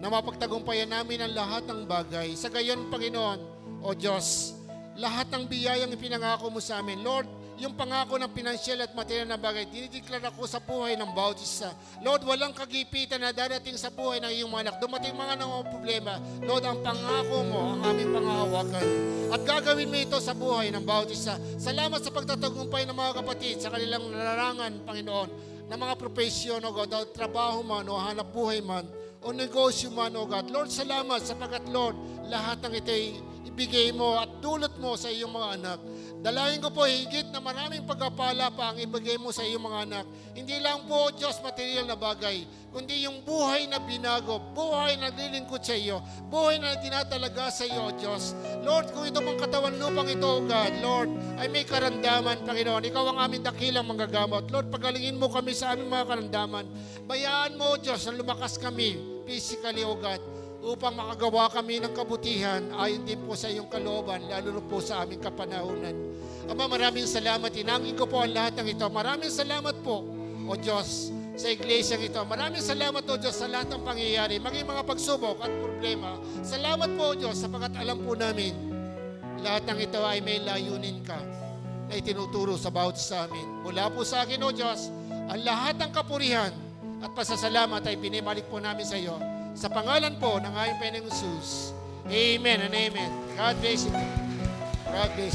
na mapagtagumpayan namin ang lahat ng bagay. Sa gayon, Panginoon, O Diyos, lahat ng biyayang ipinangako mo sa amin, Lord, yung pangako ng pinansyal at material na bagay, dinideklara ko sa buhay ng bawat isa. Lord, walang kagipitan na darating sa buhay ng iyong mga anak. Dumating mga nang problema, Lord, ang pangako mo, ang aming pangahawakan. At gagawin mo ito sa buhay ng bawat isa. Salamat sa pagtatagumpay ng mga kapatid sa kanilang nararangan, Panginoon, na mga profesyon, O God, o trabaho man, o hanap buhay man, o negosyo man, O God. Lord, salamat sapagkat, Lord, lahat ng ito'y ibigay mo at dulot mo sa iyong mga anak. Dalayan ko po higit na maraming pagkapala pa ang ibigay mo sa iyong mga anak. Hindi lang po, Diyos, material na bagay, kundi yung buhay na binago, buhay na nililingkod sa iyo, buhay na tinatalaga sa iyo, Diyos. Lord, kung ito pang katawan lupang ito, O God, Lord, ay may karandaman, Panginoon. Ikaw ang aming dakilang manggagamot. Lord, pagalingin mo kami sa aming mga karandaman. Bayaan mo, Diyos, na lumakas kami physically, O God, upang makagawa kami ng kabutihan ayon din po sa iyong kalooban, lalo na po sa aming kapanahunan. Ama, maraming salamat. Inangin ko po ang lahat ng ito. Maraming salamat po, O Diyos, sa iglesyang ito. Maraming salamat, O Diyos, sa lahat ng pangyayari, maging mga pagsubok at problema. Salamat po, O Diyos, sapagkat alam po namin, lahat ng ito ay may layunin ka na itinuturo sa bawat sa amin. Mula po sa akin, O Diyos, ang lahat ng kapurihan at pasasalamat ay binibalik po namin sa iyo. Sa pangalan po ng aming Panginoong Jesus. Amen and amen. God bless you. God bless you.